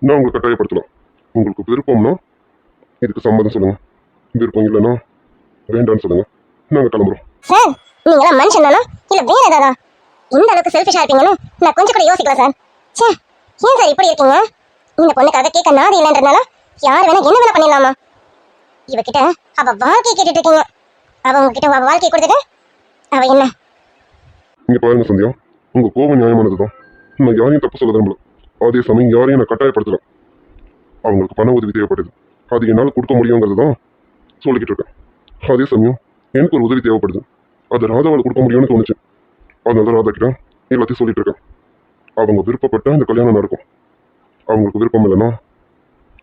நான் உங்களை கட்டாயப்படுத்தலாம். உங்களுக்கு விருப்பம்னா இதுக்கு சம்மதம் சொல்லுங்க, விருப்பம் இல்லைன்னா வேண்டான்னு சொல்லுங்க. நாங்கள் கிளம்புறோம். சார் நீங்களாம் மனுஷன் தானா இல்ல வேற ஏதாதா? இந்த அளவுக்கு செல்ஃபிஷா இருப்பீங்கன்னு நான் கொஞ்சம் கூட யோசிக்கல சார். சே, ஏன் சார் இப்படி இருக்கீங்க? இந்த பொண்ணுக்காக கேட்க நாதி இல்லைன்றதுனால யார் வேணா என்ன வேணா பண்ணிடலாமா? இவகிட்ட அவ வாழ்க்கையை கேட்டுட்டு இருக்கீங்க. அவ உங்ககிட்ட அவ வாழ்க்கையை கொடுத்துட்டு அவ என்ன? இங்க பாருங்க சந்தியா, உங்க கோபம் நியாயமானதுதான். நான் யாரையும் தப்பு சொல்ல விரும்பல. அதே சமயம் யாரையும் நான் கட்டாயப்படுத்தல. அவங்களுக்கு பண உதவி தேவைப்படுது, அது என்னால் கொடுக்க முடியுங்கிறது தான் சொல்லிக்கிட்டு இருக்கேன். அதே சமயம் எனக்கு ஒரு உதவி தேவைப்படுது, அது ராதாவால் கொடுக்க முடியும்னு தோணுச்சு. அதனால ராதா கிட்ட எல்லாத்தையும் சொல்லிட்டு இருக்கேன். அவங்க விருப்பப்பட்ட இந்த கல்யாணம் நடக்கும். அவங்களுக்கு விருப்பம் இல்லைன்னா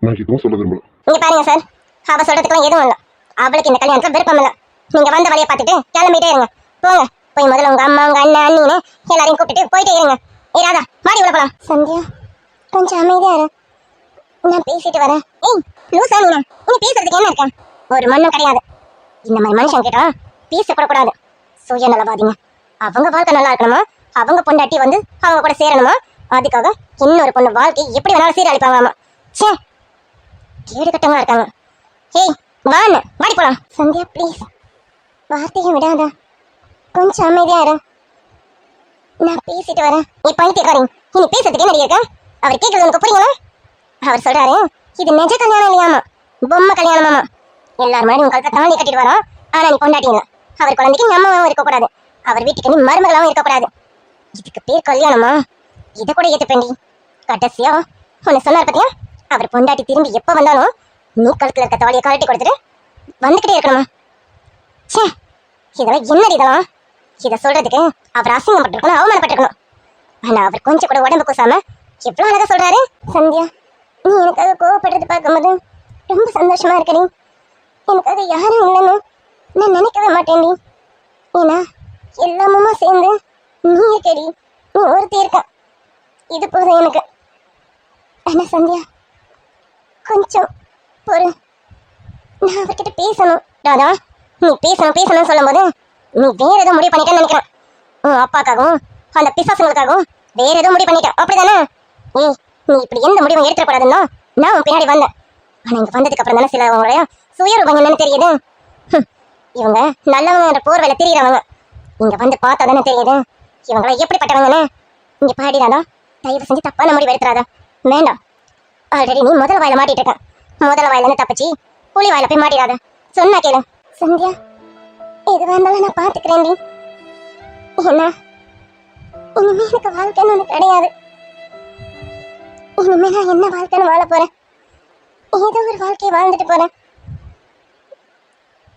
நான் எதுவும் சொல்ல விரும்பல. இங்க பாருங்க சார், அவ சொல்றதுக்குலாம் எதுவும் இல்லை. அவளுக்கு இந்த கல்யாணத்துல விருப்பம் இல்லை. நீங்க வந்த வழியை பார்த்துட்டு கிளம்பிட்டே இருங்க. போங்க, போய் முதல்ல உங்க அம்மா உங்க அண்ணன் அண்ணின்னு எல்லாரையும் கூப்பிட்டு போயிட்டே இருங்க. ஏ ராதா, மாடி உள்ள போலாம். சந்தியா கொஞ்சம் அமைதியா இரு, நான் பேசிட்டு வரேன். ஏய் லூசா நீ பேசுறதுக்கு என்ன இருக்க? ஒரு மண்ணும் கிடையாது. இந்த மாதிரி மனுஷன் கேட்டா பேசக்கூட கூடாது. சுயநலவாதிங்க. அவங்க வாழ்க்கை நல்லா இருக்கணுமா, அவங்க பொண்டாட்டி வந்து அவங்க கூட சேரணுமா, அதுக்காக இன்னொரு பொண்ணு வாழ்க்கை எப்படி வேணாலும் சீரழிப்பாங்களாமா. சே, கேடு கட்டமா இருக்காங்க. ஏய் வான்னு மாடி போலாம். சந்தியா ப்ளீஸ், வார்த்தையை விடாத, கொஞ்சம் அமைதியா இரு, நான் பேசிட்டு வரேன். நீ பைத்தியக்காரி, இனி பேசுறதுக்கு என்ன இருக்க? அவர் கேட்கறது உனக்கு புரியுங்களா? அவர் சொல்றாரு இது நிஜ கல்யாணம் இல்லையாமா, பொம்மை கல்யாணமாமா. எல்லாரும் மாதிரி உங்களுக்கு தாலி கட்டிட்டு வரோம், ஆனா நீ பொண்டாட்டிங்க. அவர் குழந்தைக்கு நீ அம்மாவும் இருக்கக்கூடாது, அவர் வீட்டுக்கு நீ மருமகளாவும் இருக்கக்கூடாது. இதுக்கு பேர் கல்யாணமா? இதை கூட ஏத்துப்பேண்டி. கடைசியா உன்னை சொன்னார் பத்தியா, அவர் பொண்டாட்டி திரும்பி எப்ப வந்தாலும் நீ கழுத்துல இருக்க தாலியை கழட்டி கொடுத்துட்டு வந்துகிட்டே இருக்கணுமா? சே, இதெல்லாம் என்னது இதெல்லாம்? இதை சொல்றதுக்கு அவர் அசிங்கப்பட்டிருக்கணும், அவமானப்பட்டிருக்கணும். ஆனா அவர் கொஞ்சம் கூட உடம்பு கூசாம எவ்வளவு அழகா சொல்றாரு. சந்தியா, நீ எனக்காக கோவப்படுறது பார்க்கும்போது ரொம்ப சந்தோஷமா இருக்கடி. எனக்காக யாரும் இல்லைன்னு நான் நினைக்கவே மாட்டேன்டி. ஏன்னா எல்லாமுமா சேர்ந்து நீ இருக்கடி, நீ ஒருத்தி இருக்க, இது போதும் எனக்கு. ஆனா சந்தியா கொஞ்சம் பொறு, நான் அவர்கிட்ட பேசணும். ராதா, நீ பேசணும்னு சொல்லும் போது நீ வேற ஏதோ முடிவு பண்ணிட்டேன்னு நினைக்கிறேன். உன் அப்பாக்காகவும் அந்த பிசாசுங்களுக்காகவும் வேற ஏதோ முடிவு பண்ணிட்டேன், அப்படிதானே? ஏய், நீ இப்படி எந்த முடிவும் எடுத்துடக்கூடாதுன்னா நான் உன் பின்னாடி வந்தேன். ஆனா இங்க வந்ததுக்கு அப்புறம் தானே சில அவங்களுடைய சுயரூபம் என்னன்னு தெரியுது. இவங்க நல்லவங்க என்ற போர்வையில தெரியுறவங்க. இங்க வந்து பார்த்தா தானே தெரியுது இவங்கள எப்படிப்பட்டவங்கன்னு. இங்க பாடிடாதா, தயவு செஞ்சு தப்பான முடிவு எடுத்துறாதா. வேண்டாம், ஆல்ரெடி நீ முதல் வாயில மாட்டிட்டு இருக்க. முதல் வாயில தப்பிச்சு புலி வாயில போய் மாட்டிடாத. சொன்னா கேளு சந்தியா, எதுவா இருந்தாலும் நான் பாத்துக்கிறேன். ஏன்னா இனிமே எனக்கு வாழ்க்கைன்னு ஒண்ணு கிடையாது. இனிமே நான் என்ன வாழ்க்கைன்னு வாழ போறேன்? ஏதோ ஒரு வாழ்க்கையை வாழ்ந்துட்டு போறேன்.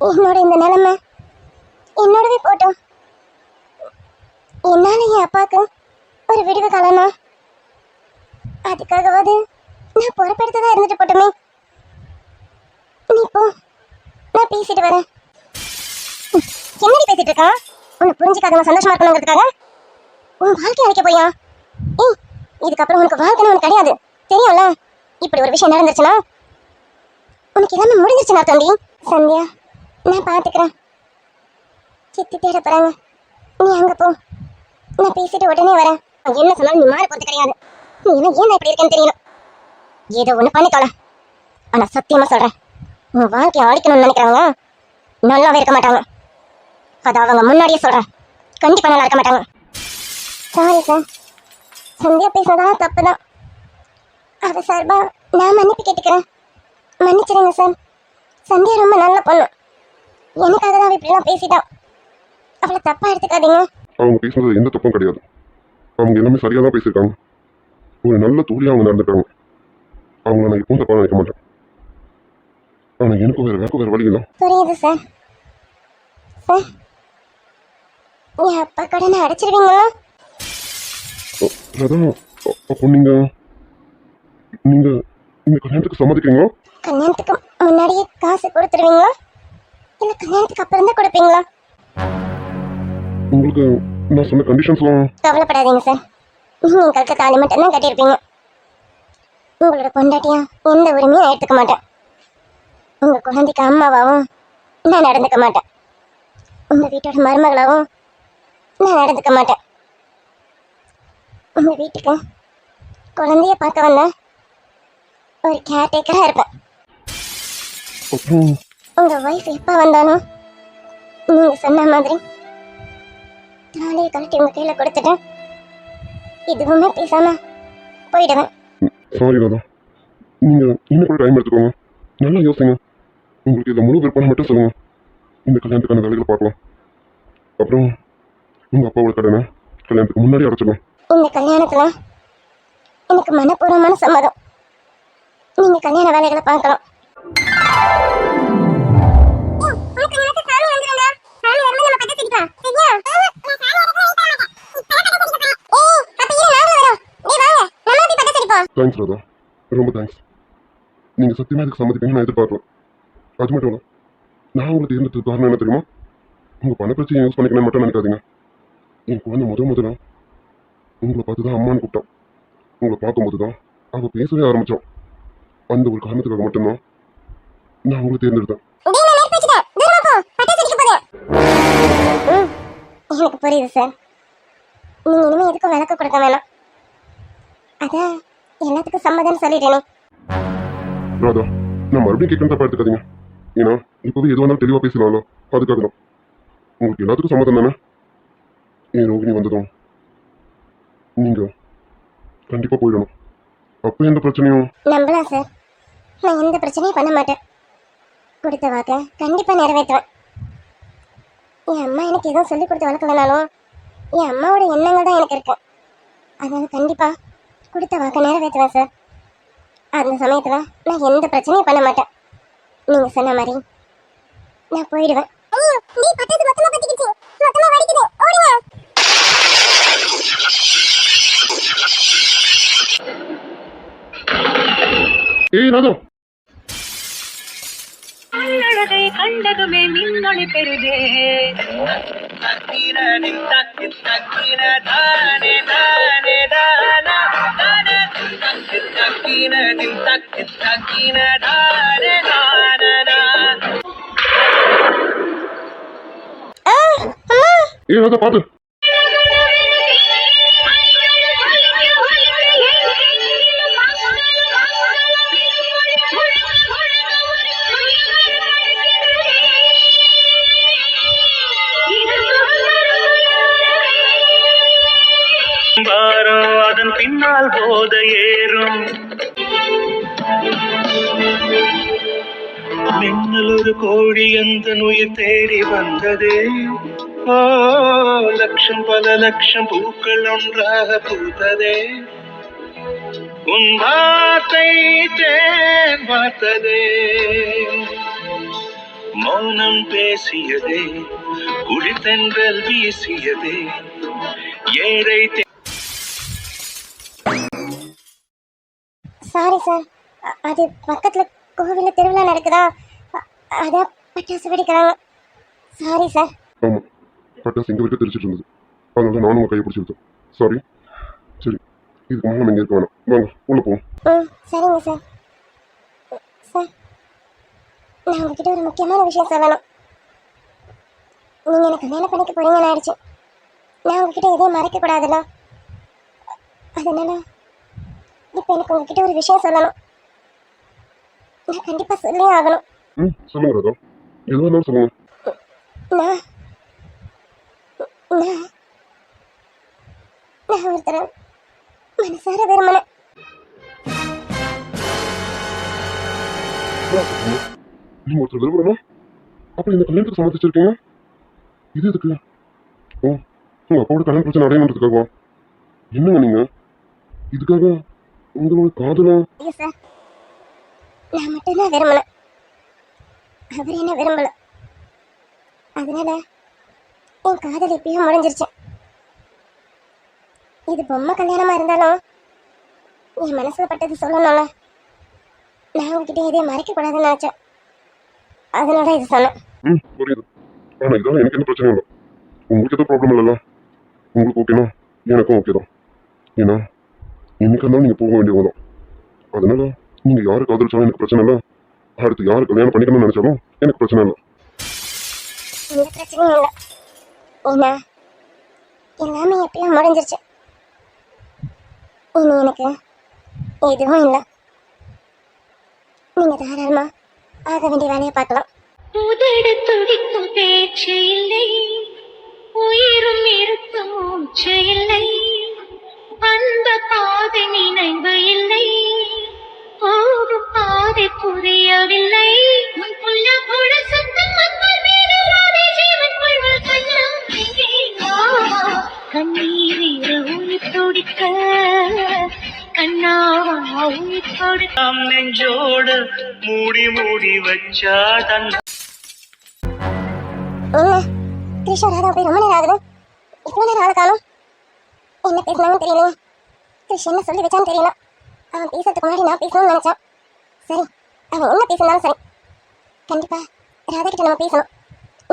என்னோட இந்த நிலைமை என்னோடவே போட்டோம். என்னால என் அப்பாவுக்கு ஒரு விடுவு காலம்னா அதுக்காகவாது நான் பொறுப்பெடுத்ததா இருந்துட்டு போட்டோமே. நீ போ, நான் பேசிட்டு வரேன். என்னடி பேசிட்டு இருக்கா? உன்னை புரிஞ்சுக்காதவங்க சந்தோஷமா இருக்கணுங்கிறதுக்காக உன் வாழ்க்கை அழைக்க போயா? ஏய், இதுக்கப்புறம் உனக்கு வாழ்க்கைன்னு ஒன்று கிடையாது, தெரியும்ல? இப்படி ஒரு விஷயம் நடந்துருச்சுன்னா உனக்கு எல்லாமே முடிஞ்சிருச்சுன்னா தம்பி. சந்தியா, நான் பாத்துக்கிறேன். சித்தி தேட போறாங்க, நீ அங்க போ, நான் பேசிட்டு உடனே வரேன். என்ன சொன்னாலும் நீ மாற போறது கிடையாது. நீ எல்லாம் ஏன் இப்படி இருக்கேன்னு தெரியல. ஏதோ ஒண்ணு பண்ணிக்கோல. ஆனா சத்தியமா சொல்றேன், உன் வாழ்க்கையை அழிக்கணும்னு நினைக்கிறவங்க நல்லாவே இருக்க மாட்டாங்க. அது அவங்க முன்னாடியே சொல்றேன், கண்டிப்பா நல்லா இருக்க மாட்டாங்க. சாரி சார், சந்தியா பேசுனதெல்லாம் தப்புதான். அவ சார்பா நான் மன்னிப்பு கேட்டுக்கிறேன், மன்னிச்சிருங்க சார். சந்தியா ரொம்ப நல்ல பொண்ணு, எனக்காக தான் அவ இப்படிலாம் பேசிட்டான். அவளை தப்பா எடுத்துக்காதீங்க. அவங்க பேசுனது எந்த தப்பும் கிடையாது. அவங்க எல்லாமே சரியாக தான் பேசியிருக்காங்க. ஒரு நல்ல தோழியாக அவங்க நடந்துட்டாங்க. அவங்கள நான் எப்பவும் தப்பாக நினைக்க மாட்டேன். ஆனால் எனக்கும் வேறு வழி இல்லை. புரியுது சார். சார், என் அப்பா கடனை அடைச்சிருவீங்களா? அதான், அப்போ நீங்கள் இந்த கல்யாணத்துக்கு சம்மதிக்கிறீங்களா? கல்யாணத்துக்கு முன்னாடியே காசு கொடுத்துருவீங்களா, இல்ல கல்யாணத்துக்கு அப்புறம் தான் கொடுப்பீங்களா? உங்களுக்கு நான் சொன்ன கண்டிஷன்ஸ்லாம். கவலைப்படாதீங்க சார், நீங்க எங்களுக்கு தாலி மட்டும் தான் கட்டியிருப்பீங்க. உங்களோட பொண்டாட்டியா எந்த உரிமையும் எடுத்துக்க மாட்டேன். உங்க குழந்தைக்கு அம்மாவாவும் நான் நடந்துக்க மாட்டேன். உங்க வீட்டோட மருமகளாவும் நான் நடந்துக்க மாட்டேன். உங்க வீட்டுக்கு குழந்தைய பார்க்க வந்த ஒரு கேர்டேக்கரா இருப்பேன். அப்புறம் உங்க ஒய்ஃப் எப்ப வந்தாலும் நீங்க சொன்ன மாதிரி தாலியை கழட்டி உங்க கையில கொடுத்துட்டு எதுவுமே பேசாம போயிடுவேன். சாரி ராதா, நீங்கள் இன்னும் கூட டைம் எடுத்துக்கோங்க, நல்லா யோசிங்க. உங்களுக்கு இதில் முழு விருப்பம் மட்டும் சொல்லுங்கள். இந்த கல்யாணத்துக்கான வேலைகளை பார்க்கலாம். அப்புறம் உங்கள் அப்பாவோட கடனை கல்யாணத்துக்கு முன்னாடி அடைச்சிடலாம். இந்த கல்யாணத்துல எனக்கு மனப்பூர்வமான சம்மதம். நீங்க கல்யாண வேலைகளை பார்க்கலாம். தேங்க்ஸ் ராதா, ரொம்ப தேங்க்ஸ். நீங்கள் சத்தியமாக இதுக்கு சம்மதிப்பீங்கன்னு நான் எதிர்பார்க்கலாம். அது மட்டும் இல்லை, நான் உங்களுக்கு தேர்ந்தெடுத்தது காரணம் என்ன தெரியுமா? உங்கள் பண பிரச்சனையை யூஸ் பண்ணிக்கணும்னு மட்டும் நினைக்காதீங்க. என் குழந்தை முதல்ல உங்களை பார்த்து தான் அம்மான்னு கூப்பிட்டான். உங்களை பார்க்கும்போது தான் அவள் பேசவே ஆரம்பித்தான். அந்த ஒரு காரணத்துக்காக மட்டும்தான் நான் உங்களை தேர்ந்தெடுத்தேன். எனக்கு புரியுது சார், நீங்க இனிமே எதுக்கும் விளக்க கொடுக்க வேணாம். அதான் எல்லாத்துக்கும் சம்மதம் சொல்லிட்டேனே. ராதா, நான் மறுபடியும் கேட்கணும் தப்பா எடுத்துக்காதீங்க. ஏன்னா இப்போவே எதுவாக இருந்தாலும் தெளிவாக பேசலாம்ல, அதுக்காக தான். உங்களுக்கு எல்லாத்துக்கும் சம்மதம் தானே? என் ரோகிணி வந்ததும் நீங்கள் கண்டிப்பாக போயிடணும். அப்போ எந்த பிரச்சனையும் நம்பலாம் சார், நான் எந்த பிரச்சனையும் பண்ண மாட்டேன். கொடுத்த வாக்க கண்டிப்பா நிறைவேற்றுவேன். என் அம்மா எனக்கு எதுவும் சொல்லி கொடுத்து வளர்க்கலனாலும் என் அம்மாவோட எண்ணங்கள் தான் எனக்கு இருக்கு. அதனால கண்டிப்பா கொடுத்த வாக்க நிறைவேற்றுவேன் சார். அந்த சமயத்துல நான் எந்த பிரச்சனையும் பண்ண மாட்டேன். நீங்க சொன்ன மாதிரி நான் போயிடுவேன். ஏய் ராதா, அழகை கண்டதுமே மின்னொளி பெருகே ஏ ராதா பாத்து. அதன் பின்னால் போத ஏறும் மின்னல் ஒரு கோழி அந்த உயிர் தேடி வந்ததே ஓ லட்சம் பல லட்சம் பூக்கள் ஒன்றாக பூத்ததே உன் வார்த்தை தேன் பார்த்ததே மௌனம் பேசியதே குளித்தென்றல் வீசியதே ஏழை சாரி சார், அது பக்கத்துல கோவில்ல திருவிழா நடக்குதா, அதான் பட்டாசு வெடிக்கிறாங்க. Sorry sir. ஆமா, பட்டாசு எங்க வரைக்கும் தெரிச்சிட்டு இருந்தது, அதனால நானும் உங்க கையை பிடிச்சிருந்தேன். சாரி. சரி, இதுக்கு மேலே எங்க இருக்க வேணாம், வாங்க உள்ள போவோம். சரிங்க சார். சார், நான் உங்ககிட்ட ஒரு முக்கியமான விஷயம் சொல்லணும். நீங்க எனக்கு கல்யாணம் பண்ணிக்க போறீங்கன்னு ஆயிடுச்சு. நான் உங்ககிட்ட எதையும் மறைக்க கூடாதுல்ல, அதனால இப்ப எனக்கு உங்ககிட்ட ஒரு விஷயம் சொல்லணும். நான் கண்டிப்பா சொல்லியே ஆகணும். சொல்லுங்க ராதா, எதுவாக இருந்தாலும் சொல்லுங்க. நான் நான் நான் ஒருத்தர மனசார விரும்பினேன். நீங்க ஒருத்தர் விரும்புறமா? அப்ப இந்த கல்யாணத்துக்கு சம்மதிச்சிருக்கீங்க, இது எதுக்கு? ஓ, உங்க அப்பாவோட கல்யாண பிரச்சனை அடையணுன்றதுக்காகவா? என்னங்க நீங்க இதுக்காக உங்களோட காதலும்? சார், நான் மட்டும்தான் விரும்பினேன், அவர் என்ன விரும்பல. அதனால என் காதல் இப்பயும் முடிஞ்சிருச்சு. இது பொம்மை கல்யாணமா இருந்தாலும் என் மனசுல பட்டது சொல்லணும்ல. நான் உங்ககிட்ட எதையும் மறைக்க கூடாதுன்னு நினைச்சேன், அதனால இது சொன்னேன். புரியுது. ஆனா இதெல்லாம் எனக்கு எந்த பிரச்சனையும் இல்லை, உங்களுக்கு எதுவும் ப்ராப்ளம் இல்லைல்ல? உங்களுக்கு ஓகேனா எனக்கும் ஓகே தான். ஏன்னா என்னைக்கு இருந்தாலும் நீங்க போக வேண்டியவங்க தான். அதனால நீங்க யாரு காதலிச்சாலும் எனக்கு பிரச்சனை இல்லை, அடுத்து யாரு கல்யாணம் பண்ணிக்கணும்னு நினைச்சாலும் எனக்கு பிரச்சனை இல்லை. எந்த பிரச்சனையும் இல்லை. ஏன்னா எல்லாமே எப்பயும் முடிஞ்சிருச்சு. இனி எனக்கு எதுவும் இல்லை. நீங்க தாராளமா ஆக வேண்டிய வேலையை பார்க்கலாம். உதடு துடிக்கும் பேச்சு இல்லை, உயிரும் இருக்கும் மூச்சு இல்லை, அந்த பாதை நினைவு இல்லை, போகும் பாதை புரியவில்லை. உன் புள்ள புழ சத்தம் மக்கள் மீது ராதை ஜீவன் கொள்வல் கண்ணீர் உயிர் துடிக்க கண்ணாவா உயிர் கொடுக்க நெஞ்சோடு மூடி மூடி வச்சா தன் என்ன கிருஷ்ணா ராதா போய் ரொம்ப நேரம் ஆகுது, இவ்வளோ நேரம் ஆளை காணும். என்ன பேசினாங்கன்னு தெரியலையே, கிருஷ்ண என்ன சொல்லி வச்சான்னு தெரியல. அவன் பேசுறதுக்கு முன்னாடி நான் பேசணும்னு நினைச்சான். சரி, அவன் என்ன பேசினாலும் சரி, கண்டிப்பா ராதா கிட்ட நம்ம பேசணும்.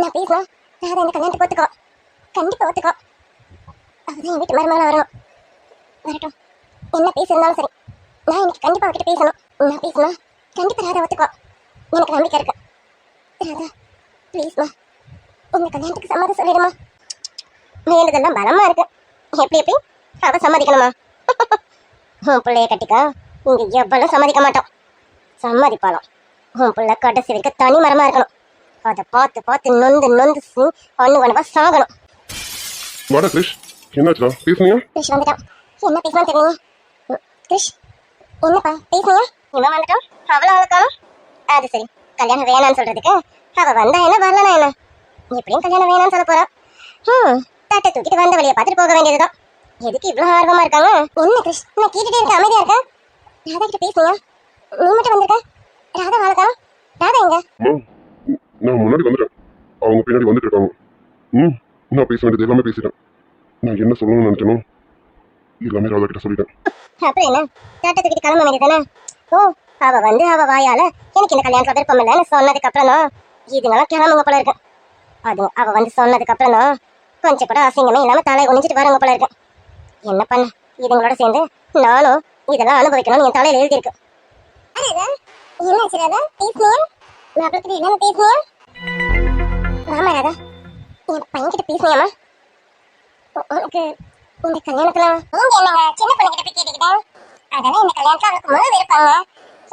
நான் பேசினா ராதா இந்த கல்யாணத்துக்கு ஒத்துக்கோ, கண்டிப்பா ஒத்துக்கோ. அவதான் என் வீட்டு மருமகளா வரணும், வரட்டும். என்ன பேசியிருந்தாலும் சரி, நான் இன்னைக்கு கண்டிப்பா அவகிட்ட பேசணும். நான் பேசினா கண்டிப்பா ராதா ஒத்துக்கோ, எனக்கு நம்பிக்கை இருக்கு. ராதா ப்ளீஸ்மா, இந்த கல்யாணத்துக்கு சம்மதம் சொல்லிடுமா. வேண்டதெல்லாம் பலமா இருக்கு, எப்படி எப்படி அவ சம்மதிக்கணுமா? உன் பிள்ளைய கட்டிக்கா இங்க எவ்வளவு சம்மதிக்க மாட்டோம். சம்மதிப்பாலும் உன் பிள்ளை கடைசி வரைக்கும் தனி மரமா இருக்கணும். அதை பார்த்து பார்த்து நொந்து நொந்து ஒண்ணு ஒண்ணுவா சாகணும். வாடா கிரிஷ், என்னாச்சுடா பேசுனியா? கிரிஷ் வந்துட்டான், என்ன பேசலாம் தெரியுங்க. கிரிஷ் என்னப்பா பேசுனியா? இவன் வந்துட்டான், அவளும் அவளுக்கானும். அது சரி, கல்யாணம் வேணான்னு சொல்றதுக்கு அவ வந்தா என்ன வரலனா என்ன, எப்படியும் கல்யாணம் வேணான்னு சொல்ல போறா. தட்டை தூக்கிட்டு வந்த வழியை பார்த்துட்டு போக வேண்டியதுதான். எதுக்கு இவ்வளவு ஆர்வமா இருக்காங்க? என்ன கிருஷ், நான் கேட்டுட்டே இருக்க, அமைதியா இருக்க. ராதா கிட்ட பேசுங்க, நீ மட்டும் வந்திருக்க. ராதா வாழக்கா, ராதா எங்க? நான் முன்னாடி வந்துட்டேன், அவங்க பின்னாடி வந்துட்டு இருக்காங்க. நான் பேச வேண்டியது எல்லாமே பேசிட்டேன். நான் என்ன சொல்லணும்னு நினைச்சேனோ எல்லாமே ராதா கிட்ட சொல்லிட்டேன். அப்புறம் என்ன, தட்டை தூக்கிட்டு கிளம்ப வேண்டியதானே? ஓ, அவ வந்து அவ வாயால எனக்கு இந்த கல்யாணத்துல விருப்பம் இல்லைன்னு சொன்னதுக்கு அப்புறம் தான் இதுங்களாம் கிளம்புங்க போல இருக்கு. அது அவ வந்து சொன்னதுக்கு அப்புறம் தான் கொஞ்சம் கூட அசிங்கமே இல்லாம தலையை குனிஞ்சிட்டு வரவங்க போல இருக்கு. என்ன பண்ண, இதுங்களோட சேர்ந்து நானும் இதெல்லாம் அனுபவிக்கணும்னு என் தலையில எழுதி இருக்கு. என்னாச்சு ராதா, பேசுனியா? மாப்பிள்ளை இல்லாம பேசுனியா? ஆமா ராதா, என் பையன்கிட்ட பேசுனியாமா? உனக்கு இந்த கல்யாணத்துல நீங்க என்னங்க சின்ன பொண்ணுகிட்ட போய் கேட்டுக்கிட்டேன். அதெல்லாம் இந்த கல்யாணத்துல அவளுக்கு முழு விருப்பாங்க.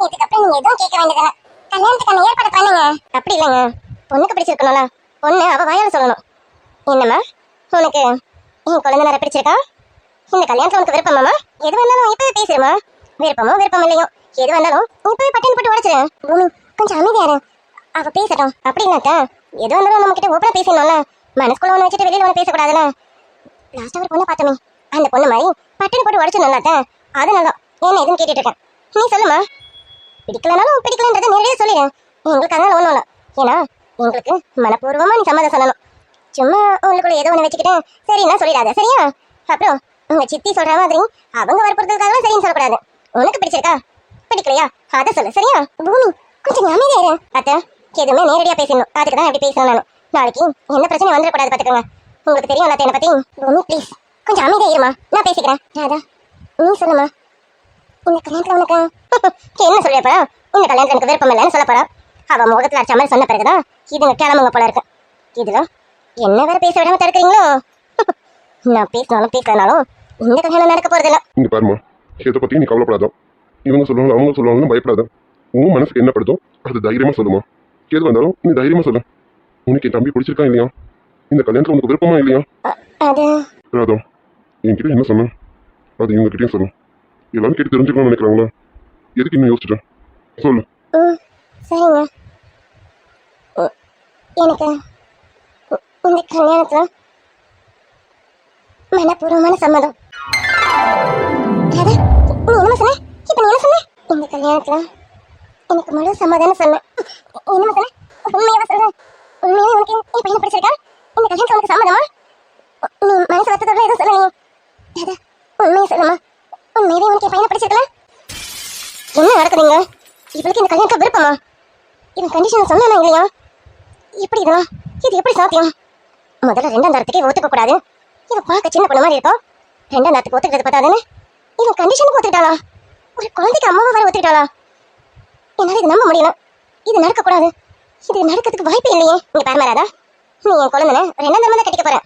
இதுக்கப்புறம் நீங்க எதுவும் கேட்க வேண்டியதில்லை. கல்யாணத்துக்கான ஏற்பாடு பண்ணுங்க. அப்படி இல்லைங்க, பொண்ணுக்கு பிடிச்சிருக்கணும்ல, பொண்ணு அவ வாயால சொல்லணும். என்னம்மா, உனக்கு என் குழந்தை பிடிச்சிருக்கா? இந்த கல்யாணத்துல உனக்கு விருப்பமாமா? எது வந்தாலும் இப்பவே பேசுமா. விருப்பமோ விருப்பம் இல்லையோ எது வந்தாலும் இப்பவே பட்டன் போட்டு உடைச்சிரு. பூமி கொஞ்சம் அமைதியாரு, அவ பேசட்டும். அப்படின்னாக்கா எது வந்தாலும் நம்ம கிட்ட ஓப்பனா பேசணும்ல. மனசுக்குள்ள ஒண்ணு வச்சுட்டு வெளியில ஒண்ணு பேசக்கூடாதுல்ல. லாஸ்டா ஒரு பொண்ணை பார்த்தோமே, அந்த பொண்ணு மாதிரி பட்டன் போட்டு உடைச்சிடணும்லாத்த. அதனால என்ன எதுன்னு கேட்டுட்டு இருக்கேன். நீ சொல்லுமா. பிடிக்கலனாலும் பிடிக்கலன்றதை நேரடியாக சொல்லிடு. எங்களுக்கு அதனால ஒன்றும் இல்லை. ஏன்னா எங்களுக்கு மனப்பூர்வமா நீ சம்மதம் சொல்லணும். சும்மா உங்களுக்குள்ள ஏதோ ஒன்று வச்சுக்கிட்டேன் சரின்னா சொல்லிடாத, சரியா? அப்புறம் உங்க சித்தி சொல்ற மாதிரி அவங்க வற்புறுத்ததுக்காக சரின்னு சொல்லக்கூடாது. உனக்கு பிடிச்சிருக்கா பிடிக்கலையா அதை சொல்லு, சரியா? பூமி கொஞ்சம் அமைதியா இரு. அத்தை, எதுவுமே நேரடியா பேசணும். அதுக்கு தான் எப்படி பேசணும் நான். நாளைக்கு எந்த பிரச்சனை வந்துடக்கூடாது பாத்துக்கோங்க. உங்களுக்கு தெரியும் அத்தை என்னை பத்தி. பூமி ப்ளீஸ் கொஞ்சம் அமைதியா இருமா, நான் பேசிக்கிறேன். ராதா நீ சொல்லுமா. இந்த கல்யாணத்துல உனக்கு என்ன சொல்லியப்பா? இந்த கல்யாணத்துல எனக்கு விருப்பம் இல்லைன்னு சொல்ல போறா. அவ முகத்துல அடிச்ச மாதிரி சொன்ன பிறகுதான் இதுங்க கிளம்புங்க போல இருக்கு. இதுல என்ன வேற பேச விடாம தடுக்கிறீங்களோ? நான் பேசினாலும் பேசலனாலும் இந்த கல்யாணம் நடக்க போறது இல்ல. இங்க பாருமா, எதை பத்தி நீ கவலைப்படாத. இவங்க சொல்லுவாங்க அவங்க சொல்லுவாங்கன்னு பயப்படாத. உன் மனசுக்கு என்ன படுதோ அது தைரியமா சொல்லுமா. எது வந்தாலும் நீ தைரியமா சொல்லு. உனக்கு என் தம்பி பிடிச்சிருக்கா இல்லையா? இந்த கல்யாணத்துல உனக்கு விருப்பமா இல்லையா? அது ராதா, என்கிட்ட என்ன சொன்ன அது இவங்க கிட்டயும் சொல்லு. எல்லாரும் கேட்டு தெரிஞ்சுக்கணும்னு நினைக்கிறாங்களா? எதுக்கு இன்னும் யோசிச்சுட்டேன் சொல்லு. சரிங்க. எனக்கு இந்த கல்யாணத்துல மனப்பூர்வமான சம்மதம். ராதா, நீ என்ன சொன்ன? இப்ப நீ என்ன சொன்ன? இந்த கல்யாணத்துல எனக்கு முழு சம்மதம்னு சொன்னேன். என்ன சொன்ன? உண்மையாவா சொல்ற? உண்மையாவே உனக்கு என் பையனை பிடிச்சிருக்கா? இந்த கல்யாணத்துல உனக்கு சம்மதமா? நீ மனசு வருத்தத்தோட எதுவும் சொல்லலையே. ராதா உண்மையை சொல்லுமா. உண்மையாவே உனக்கு என் பையனை பிடிச்சிருக்கல? என்ன நடக்குதுங்க? இவளுக்கு இந்த கல்யாணத்துல விருப்பமா? இவன் கண்டிஷன் சொன்னானா இல்லையா? எப்படி இதெல்லாம்? இது எப்படி சாத்தியம்? முதல்ல ரெண்டாம் தரத்துக்கே ஒத்துக்க கூடாது. இவன் பார்க்க சின்ன பொண்ணு மாதிரி இருக்கும். ரெண்டாம் தரத்துக்கு ஒத்துக்கிறது பார்த்தாதுன்னு இவன் கண்டிஷனுக்கு ஒத்துக்கிட்டாளா? ஒரு குழந்தைக்கு அம்மாவை வர ஒத்துக்கிட்டாளா? என்னால இது நம்ப முடியல. இது நடக்கக்கூடாது. இது நடக்கிறதுக்கு வாய்ப்பே இல்லையே. இங்க பாரு ராதா, நீ என் குழந்தை ரெண்டாம் தரமா தான் கட்டிக்க போறேன்.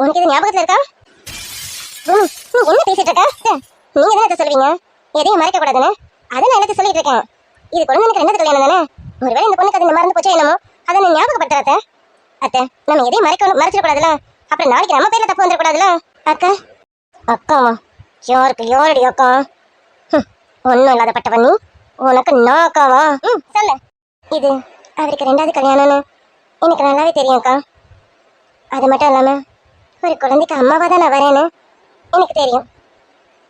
உனக்கு இது ஞாபகத்துல இருக்கா? நீ என்ன பேசிட்டு இருக்க? நீங்க தானே சொல்லுவீங்க எதையும் மறைக்க கூடாதுன்னு. அதை நான் எனக்கு சொல்லிட்டு இருக்கேன். இது குழந்தைக்கு ரெண்டாவது கல்யாணம் தானே. ஒருவேளை இந்த பொண்ணுக்கு அது இந்த மறந்து போச்சோ என்னமோ, அதை நான் ஞாபகப்படுத்துறத. அத்தை, நம்ம எதையும் மறைச்சிடக்கூடாதுல. அப்புறம் நாளைக்கு நம்ம பேர்ல தப்பு வந்துடக்கூடாதுல. அக்கா அக்காவா? யாருக்கு யாரடி அக்கா? ஒன்னும் இல்லாத பட்டவன் நீ, உனக்கு நான் அக்காவா? சொல்லு. இது அவருக்கு ரெண்டாவது கல்யாணம்னு எனக்கு நல்லாவே தெரியும் அக்கா. அது மட்டும் இல்லாம ஒரு குழந்தைக்கு அம்மாவா தான் நான் வரேன்னு எனக்கு தெரியும்.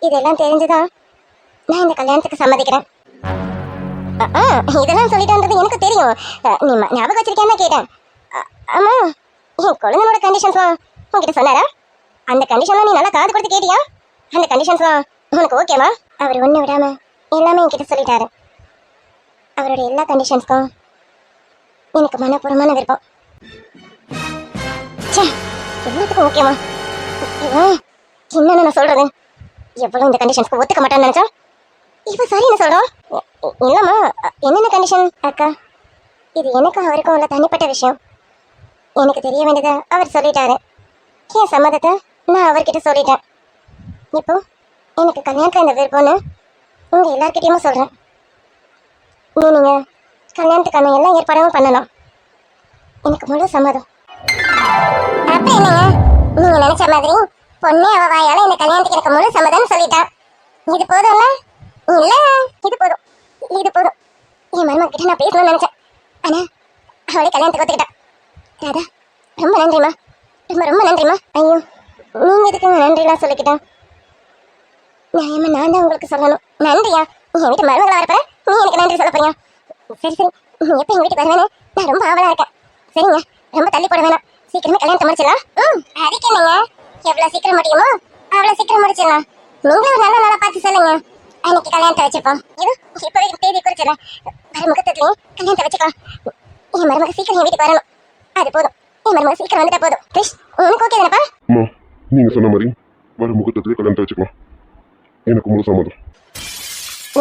இதெல்லாம் தெரிஞ்சுதான் நான் இந்த கல்யாணத்துக்கு சம்மதிக்கிறேன். இதெல்லாம் சொல்லிட்டு எனக்கு தெரியும். நீ ஞாபகம் வச்சிருக்கேன்னு கேட்டேன். ஆமா, என் குழந்தைனோட கண்டிஷன்ஸ்லாம் உங்ககிட்ட சொன்னாரா? அந்த கண்டிஷன்லாம் நீ நல்லா காது கொடுத்து கேட்டியா? அந்த கண்டிஷன்ஸ்லாம் உனக்கு ஓகேவா? அவர் ஒன்று விடாம எல்லாமே என்கிட்ட சொல்லிட்டாரு. அவருடைய எல்லா கண்டிஷன்ஸ்க்கும் எனக்கு மனப்பூர்வமான விருப்பம். எல்லாத்துக்கும் ஓகேவா? என்னன்னு நான் சொல்றது? எவ்வளவு இந்த கண்டிஷன்ஸ்க்கு ஒத்துக்க மாட்டேன்னு நினைச்சா இப்ப சரின்னு சொல்றோம். இல்லம்மா, என்னென்ன கண்டிஷன்? அக்கா, இது எனக்கும் அவருக்கும் உள்ள தனிப்பட்ட விஷயம். எனக்கு தெரிய வேண்டியதை அவர் சொல்லிட்டாரு. என் சம்மதத்தை நான் அவர்கிட்ட சொல்லிட்டேன். இப்போ எனக்கு கல்யாணத்துல இந்த விருப்பம்னு உங்க எல்லார்கிட்டயுமே சொல்றேன். நீங்க கல்யாணத்துக்கான எல்லா ஏற்பாடும் பண்ணலாம். எனக்கு முழு சம்மதம். அப்ப என்னங்க, நீங்க நினைச்ச மாதிரி பொண்ணே அவ வாயால இந்த கல்யாணத்துக்கு எனக்கு முழு சம்மதம்னு சொல்லிட்டா. இது போதும்ல? இல்ல, இது போதும், இது போதும். என் மருமக கிட்ட நான் பேசணும்னு நினைச்சேன். ஆனா அவளே கல்யாணத்துக்கு ஒத்துக்கிட்டா. ராதா, ரொம்ப நன்றிமா, ரொம்ப ரொம்ப நன்றிமா. ஐயோ, நீங்க எதுக்கு நன்றிலாம் சொல்லிக்கிட்டேன்? நியாயமா நான் தான் உங்களுக்கு சொல்லணும். நன்றியா? என் வீட்டு மருமகளை வரப்ப நீ எனக்கு நன்றி சொல்ல போறியா? சரி சரி, நீ எப்ப எங்க வீட்டுக்கு வருவேன்னு நான் ரொம்ப ஆவலா இருக்கேன். சரிங்க, ரொம்ப தள்ளி போட வேணாம், சீக்கிரமே கல்யாணத்தை முடிச்சிடலாம். அதுக்கு என்னங்க, எவ்வளவு சீக்கிரம் முடியுமோ அவ்வளவு சீக்கிரம் முடிச்சிடலாம். நீங்களும் ஒரு நல்ல நாளா பார்த்து சொல்லுங்க. அன்னைக்கு கல்யாணத்தை வச்சிருப்போம். இது இப்பவே தேதி குறிச்சிடறேன். வர முகூர்த்தத்துலயும் கல்யாணத்தை வச்சுக்கலாம். என் மருமக சீக்கிரம் என் வீட்டுக்கு வரணும். அது போதும். என் மருமக சீக்கிரம் வந்துட்டா போதும். கிரிஷ், உனக்கு ஓகே தானப்பா? அம்மா நீங்க சொன்ன மாதிரி வர முகூர்த்தத்திலே கல்யாணத்தை வச்சுக்கலாம். எனக்கு முழு சம்மதம்.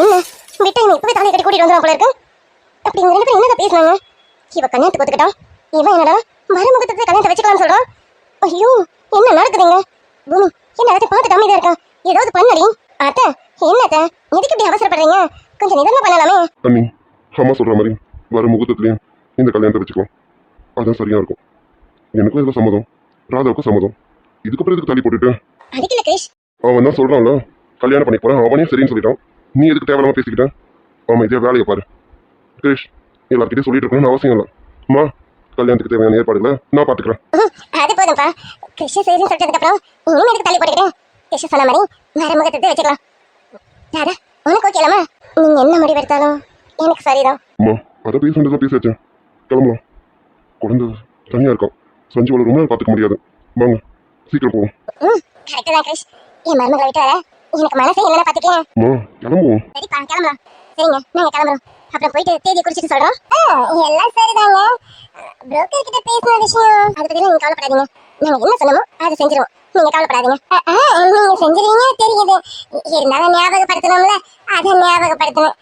என்ன விட்டா இவன் இப்பவே தாலி கட்டி கூட்டிட்டு வந்துடுவான் போல இருக்கு. அப்படி இவங்க ரெண்டு பேரும் என்னதான் பேசுனாங்க? இவ கல்யாணத்துக்கு ஒத்துக்கிட்டான், இவன் என்னடா மருமகத்தை கல்யாணத்தை வச்சுக்கலாம்னு சொல்றான். ஐயோ, என்ன நடக்குதுங்க? பூமி, என்ன அதை பார்த்து அமைதியா இருக்கா? ஏதாவது பண்ணடி. அத்தை, என்னத்த எதுக்கு இப்படி அவசரப்படுறீங்க? கொஞ்சம் நிதானமா பண்ணலாமே. அண்ணி, அம்மா சொல்ற மாதிரி வர முகூர்த்தத்திலேயே இந்த கல்யாணத்தை வச்சுக்கலாம். அதான் சரியா இருக்கும். எனக்கும் இதுல சம்மதம், ராதாவுக்கும் சம்மதம். இதுக்கப்புறம் எதுக்கு தாலி போட்டுட்டு? அதுக்கு இல்ல கிரிஷ், அவன் தான் சொல்றான்ல கல்யாணம் பண்ணி போறான், அவனே சரின்னு சொல்லிட்டான். நீ எதுக்கு தேவையில்லாம பேசிக்கிட்ட? அவன் இதே வேலையை பாரு. கிரிஷ், எல்லார்கிட்டயும் சொல்லிட்டு இருக்கணும்னு அவசியம் இல்லை. அம்மா, கல்யாணத்துக்கு தேவையான ஏற்பாடுகளை நான் பாத்துக்கிறேன். அது போதும்ப்பா. கிருஷ்ண சரின்னு சொல்லிட்டதுக்கு அப்புறம் இனிமே எதுக்கு தள்ளி போட்டுக்கிறேன்? கிருஷ்ண சொன்ன மாதிரி மருமகத்தை வச்சுக்கலாம். ராதா, உனக்கு ஓகே இல்லாமா? நீங்க என்ன முடிவு எடுத்தாலும் எனக்கு சரிதான். அம்மா, அதை பேச வேண்டியதான் பேசியாச்சேன். கிளம்பலாம். குழந்தை தனியா இருக்கான், சஞ்சுவோட ரொம்ப பார்த்துக்க முடியாது. வாங்க சீக்கிரம் போவோம். கரெக்ட் தான் கிருஷ். என் மருமகளை விட்டு வர எனக்கு மனசே என்னென்ன பாத்துக்கேன். அம்மா கிளம்புவோம். சரிப்பா, கிளம்பலாம். சரிங்க, நாங்க கிளம்புறோம். அப்புறம் போயிட்டு தேதியை குறிச்சிட்டு சொல்றோம். எல்லாம் சரிதாங்க. புரோக்கர் கிட்ட பேசின விஷயம் அதை பத்தி நீங்க கவலைப்படாதீங்க. நாங்க என்ன சொன்னமோ அதை செஞ்சிருவோம். நீங்க கவலைப்படாதீங்க. நீங்க செஞ்சிருவீங்க தெரியுது. இருந்தாலும் ஞாபகப்படுத்தணும்ல, அதை ஞாபகப்படுத்தணும்.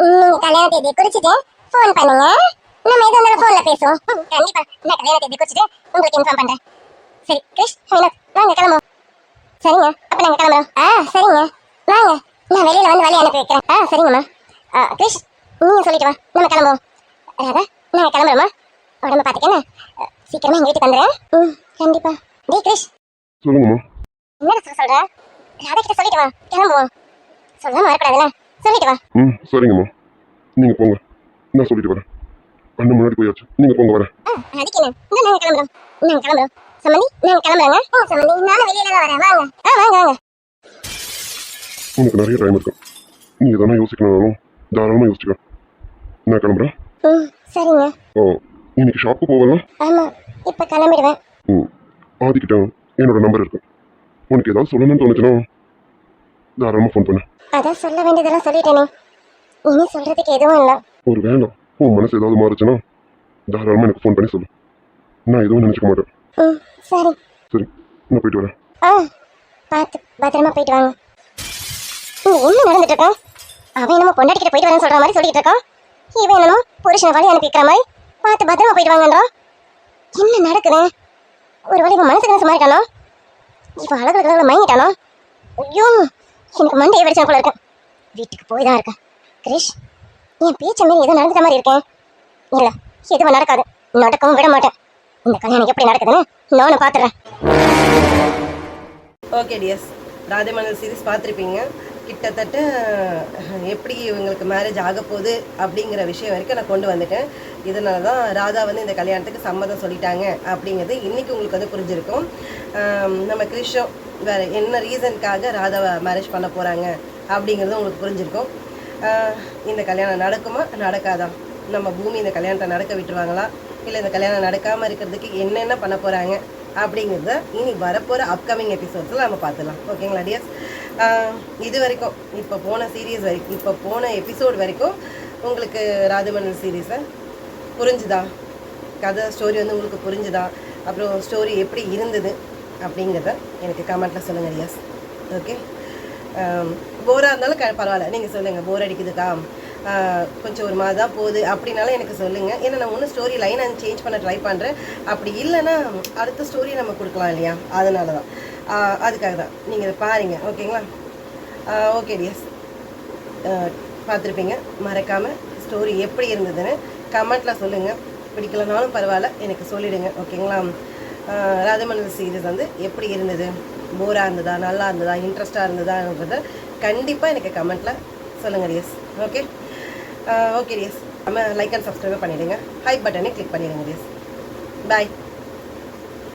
நீங்க கல்யாண தேதியை குறிச்சிட்டு போன் பண்ணுங்க. நம்ம எது வந்தாலும் போன்ல பேசுவோம். கண்டிப்பா நான் கல்யாண தேதியை குறிச்சிட்டு உங்களுக்கு இன்ஃபார்ம் பண்றேன். சரி கிருஷ், நாங்க கிளம்புவோம். சரிங்க, அப்ப நாங்க கிளம்புறோம். சரிங்க, வாங்க. நான் வெளியில வந்து வழி அனுப்பி வைக்கிறேன். சரிங்கம்மா. கிருஷ், நீங்க சொல்லிட்டு வா, நம்ம கிளம்புவோம். ராதா, நாங்க கிளம்புறோமா? உடம்பு பாத்துக்கேன். சீக்கிரமா எங்க வீட்டுக்கு வந்துடுறேன். கண்டிப்பா. டேய் கிருஷ், சொல்லுங்கம்மா. என்ன சொல்ற? ராதா கிட்ட சொல்லிட்டு வா, கிளம்புவோம். சொல்லாம வரக்கூடாதுல்ல, சொல்லிட்டு வா. சரிங்கம்மா, நீங்க போங்க, நான் சொல்லிட்டு வரேன். அண்ணன் முன்னாடி போயாச்சு, நீங்க போங்க வரேன். அதுக்கு என்ன, இந்த நாங்க கிளம்புறோம். நாங்க கிளம்புறோம். சம்மந்தி, நாங்க கிளம்புறோங்க. சம்மந்தி, நானும் வெளியில தான் வரேன். வாங்க. வாங்க வாங்க. உனக்கு நிறைய டைம் இருக்கு. நீ எதனா யோசிக்கணும், தாராளமா யோசிச்சுக்க. நான் கிளம்புறேன். சரிங்க. இன்னைக்கு ஷாப்பு போகலாம். ஆமா, இப்ப கிளம்பிடுவேன். ஆதிக்கிட்ட என்னோட நம்பர் இருக்கு. உனக்கு ஏதாவது சொல்லணும்னு தோணுச்சுன்னா தாராளமா ஃபோன் பண்ணு. அதான் சொல்ல வேண்டியதெல்லாம் சொல்லிட்டேனே, இனி சொல்றதுக்கு எதுவும் இல்லை. ஒரு வேலை உன் மனசு ஏதாவது மாறுச்சுன்னா தாராளமா எனக்கு ஃபோன் பண்ணி சொல்லு. நான் எதுவும் நினைச்சுக்க மாட்டேன். சரி. சரி, நான் போயிட்டு வரேன். பார்த்து பத்திரமா போயிட்டு வாங்க. இங்க என்ன நடந்துட்டு இருக்கா? அவன் என்னமோ பொண்டாட்டிக்கிட்ட போயிட்டு வரேன்னு சொல்ற மாதிரி சொல்லிட்டு இருக்கான். இவன் என்னமோ புருஷனை வழி அனுப்பிக்கிற மாதிரி பார்த்து பத்திரமா போயிட்டு வாங்கன்றா. என்ன நடக்குது? ஒரு வேலை இவன் மனசுக்கு என்ன மாறிட்டானோ? இவன் அழகு மயங்கிட்டானோ? ஐயோ, எனக்கு மண்டையை வெடிச்சா போல இருக்கேன். வீட்டுக்கு போய் தான் இருக்கேன். கிரிஷ், என் பேச்ச மாரி ஏதோ நடந்துட்ட மாதிரி இருக்கேன். இல்ல, எதுவும் நடக்காது, நடக்கவும் விட மாட்டேன். இந்த கல்யாணம் எப்படி நடக்குதுன்னு நானும் பாத்துறேன். ஓகே டியர்ஸ், ராதேமணல் சீரிஸ் பார்த்துருப்பீங்க. கிட்டத்தட்ட எப்படி இவங்களுக்கு மேரேஜ் ஆக போகுது அப்படிங்கிற விஷயம் வரைக்கும் நான் கொண்டு வந்துட்டேன். இதனால தான் ராதா வந்து இந்த கல்யாணத்துக்கு சம்மதம் சொல்லிட்டாங்க அப்படிங்கிறது இன்றைக்கி உங்களுக்கு வந்து புரிஞ்சிருக்கும். நம்ம கிருஷ்ணம் வேறு என்ன ரீசனுக்காக ராதாவை மேரேஜ் பண்ண போகிறாங்க அப்படிங்கிறது உங்களுக்கு புரிஞ்சிருக்கும். இந்த கல்யாணம் நடக்குமா நடக்காதா, நம்ம பூமி இந்த கல்யாணத்தை நடக்க விட்டுருவாங்களா, இல்லை இந்த கல்யாணம் நடக்காமல் இருக்கிறதுக்கு என்னென்ன பண்ண போகிறாங்க அப்படிங்கிறத இனி வரப்போகிற அப்கமிங் எபிசோட்ஸில் நம்ம பார்த்துலாம். ஓகேங்களா டியர்ஸ்? இது வரைக்கும் இப்போ போன சீரீஸ் வரைக்கும், இப்போ போன எபிசோட் வரைக்கும் உங்களுக்கு ராதமணல் சீரீஸை புரிஞ்சுதா? கதை ஸ்டோரி வந்து உங்களுக்கு புரிஞ்சுதா? அப்புறம் ஸ்டோரி எப்படி இருந்தது அப்படிங்கிறத எனக்கு கமெண்ட்டில் சொல்லுங்கள் டியர்ஸ். ஓகே, போராக இருந்தாலும் பரவாயில்ல, நீங்கள் சொல்லுங்கள். போர் அடிக்குதுக்கா, கொஞ்சம் ஒரு மாதிரி தான் போகுது அப்படின்னாலும் எனக்கு சொல்லுங்கள். ஏன்னா நான் ஒன்றும் ஸ்டோரி லைனை சேஞ்ச் பண்ண ட்ரை பண்ணுறேன். அப்படி இல்லைன்னா அடுத்த ஸ்டோரி நம்ம கொடுக்கலாம் இல்லையா? அதனால தான், அதுக்காக தான் நீங்கள் இதை பாருங்கள். ஓகேங்களா? ஓகே டியர்ஸ், பார்த்துருப்பீங்க. மறக்காமல் ஸ்டோரி எப்படி இருந்ததுன்னு கமெண்ட்டில் சொல்லுங்கள். பிடிக்கலனாலும் பரவாயில்ல, எனக்கு சொல்லிவிடுங்க. ஓகேங்களா? ராதமணல் சீரீஸ் வந்து எப்படி இருந்தது, போராக இருந்ததா, நல்லா இருந்ததா, இன்ட்ரெஸ்டாக இருந்ததான்றதை கண்டிப்பாக எனக்கு கமெண்ட்டில் சொல்லுங்கள் டியர்ஸ். ஓகே ஓகே டியர்ஸ், நம்ம லைக் அண்ட் சப்ஸ்கிரைப் பண்ணிவிடுங்க. ஹை பட்டனை கிளிக் பண்ணிடுங்க டியர்ஸ். பாய்.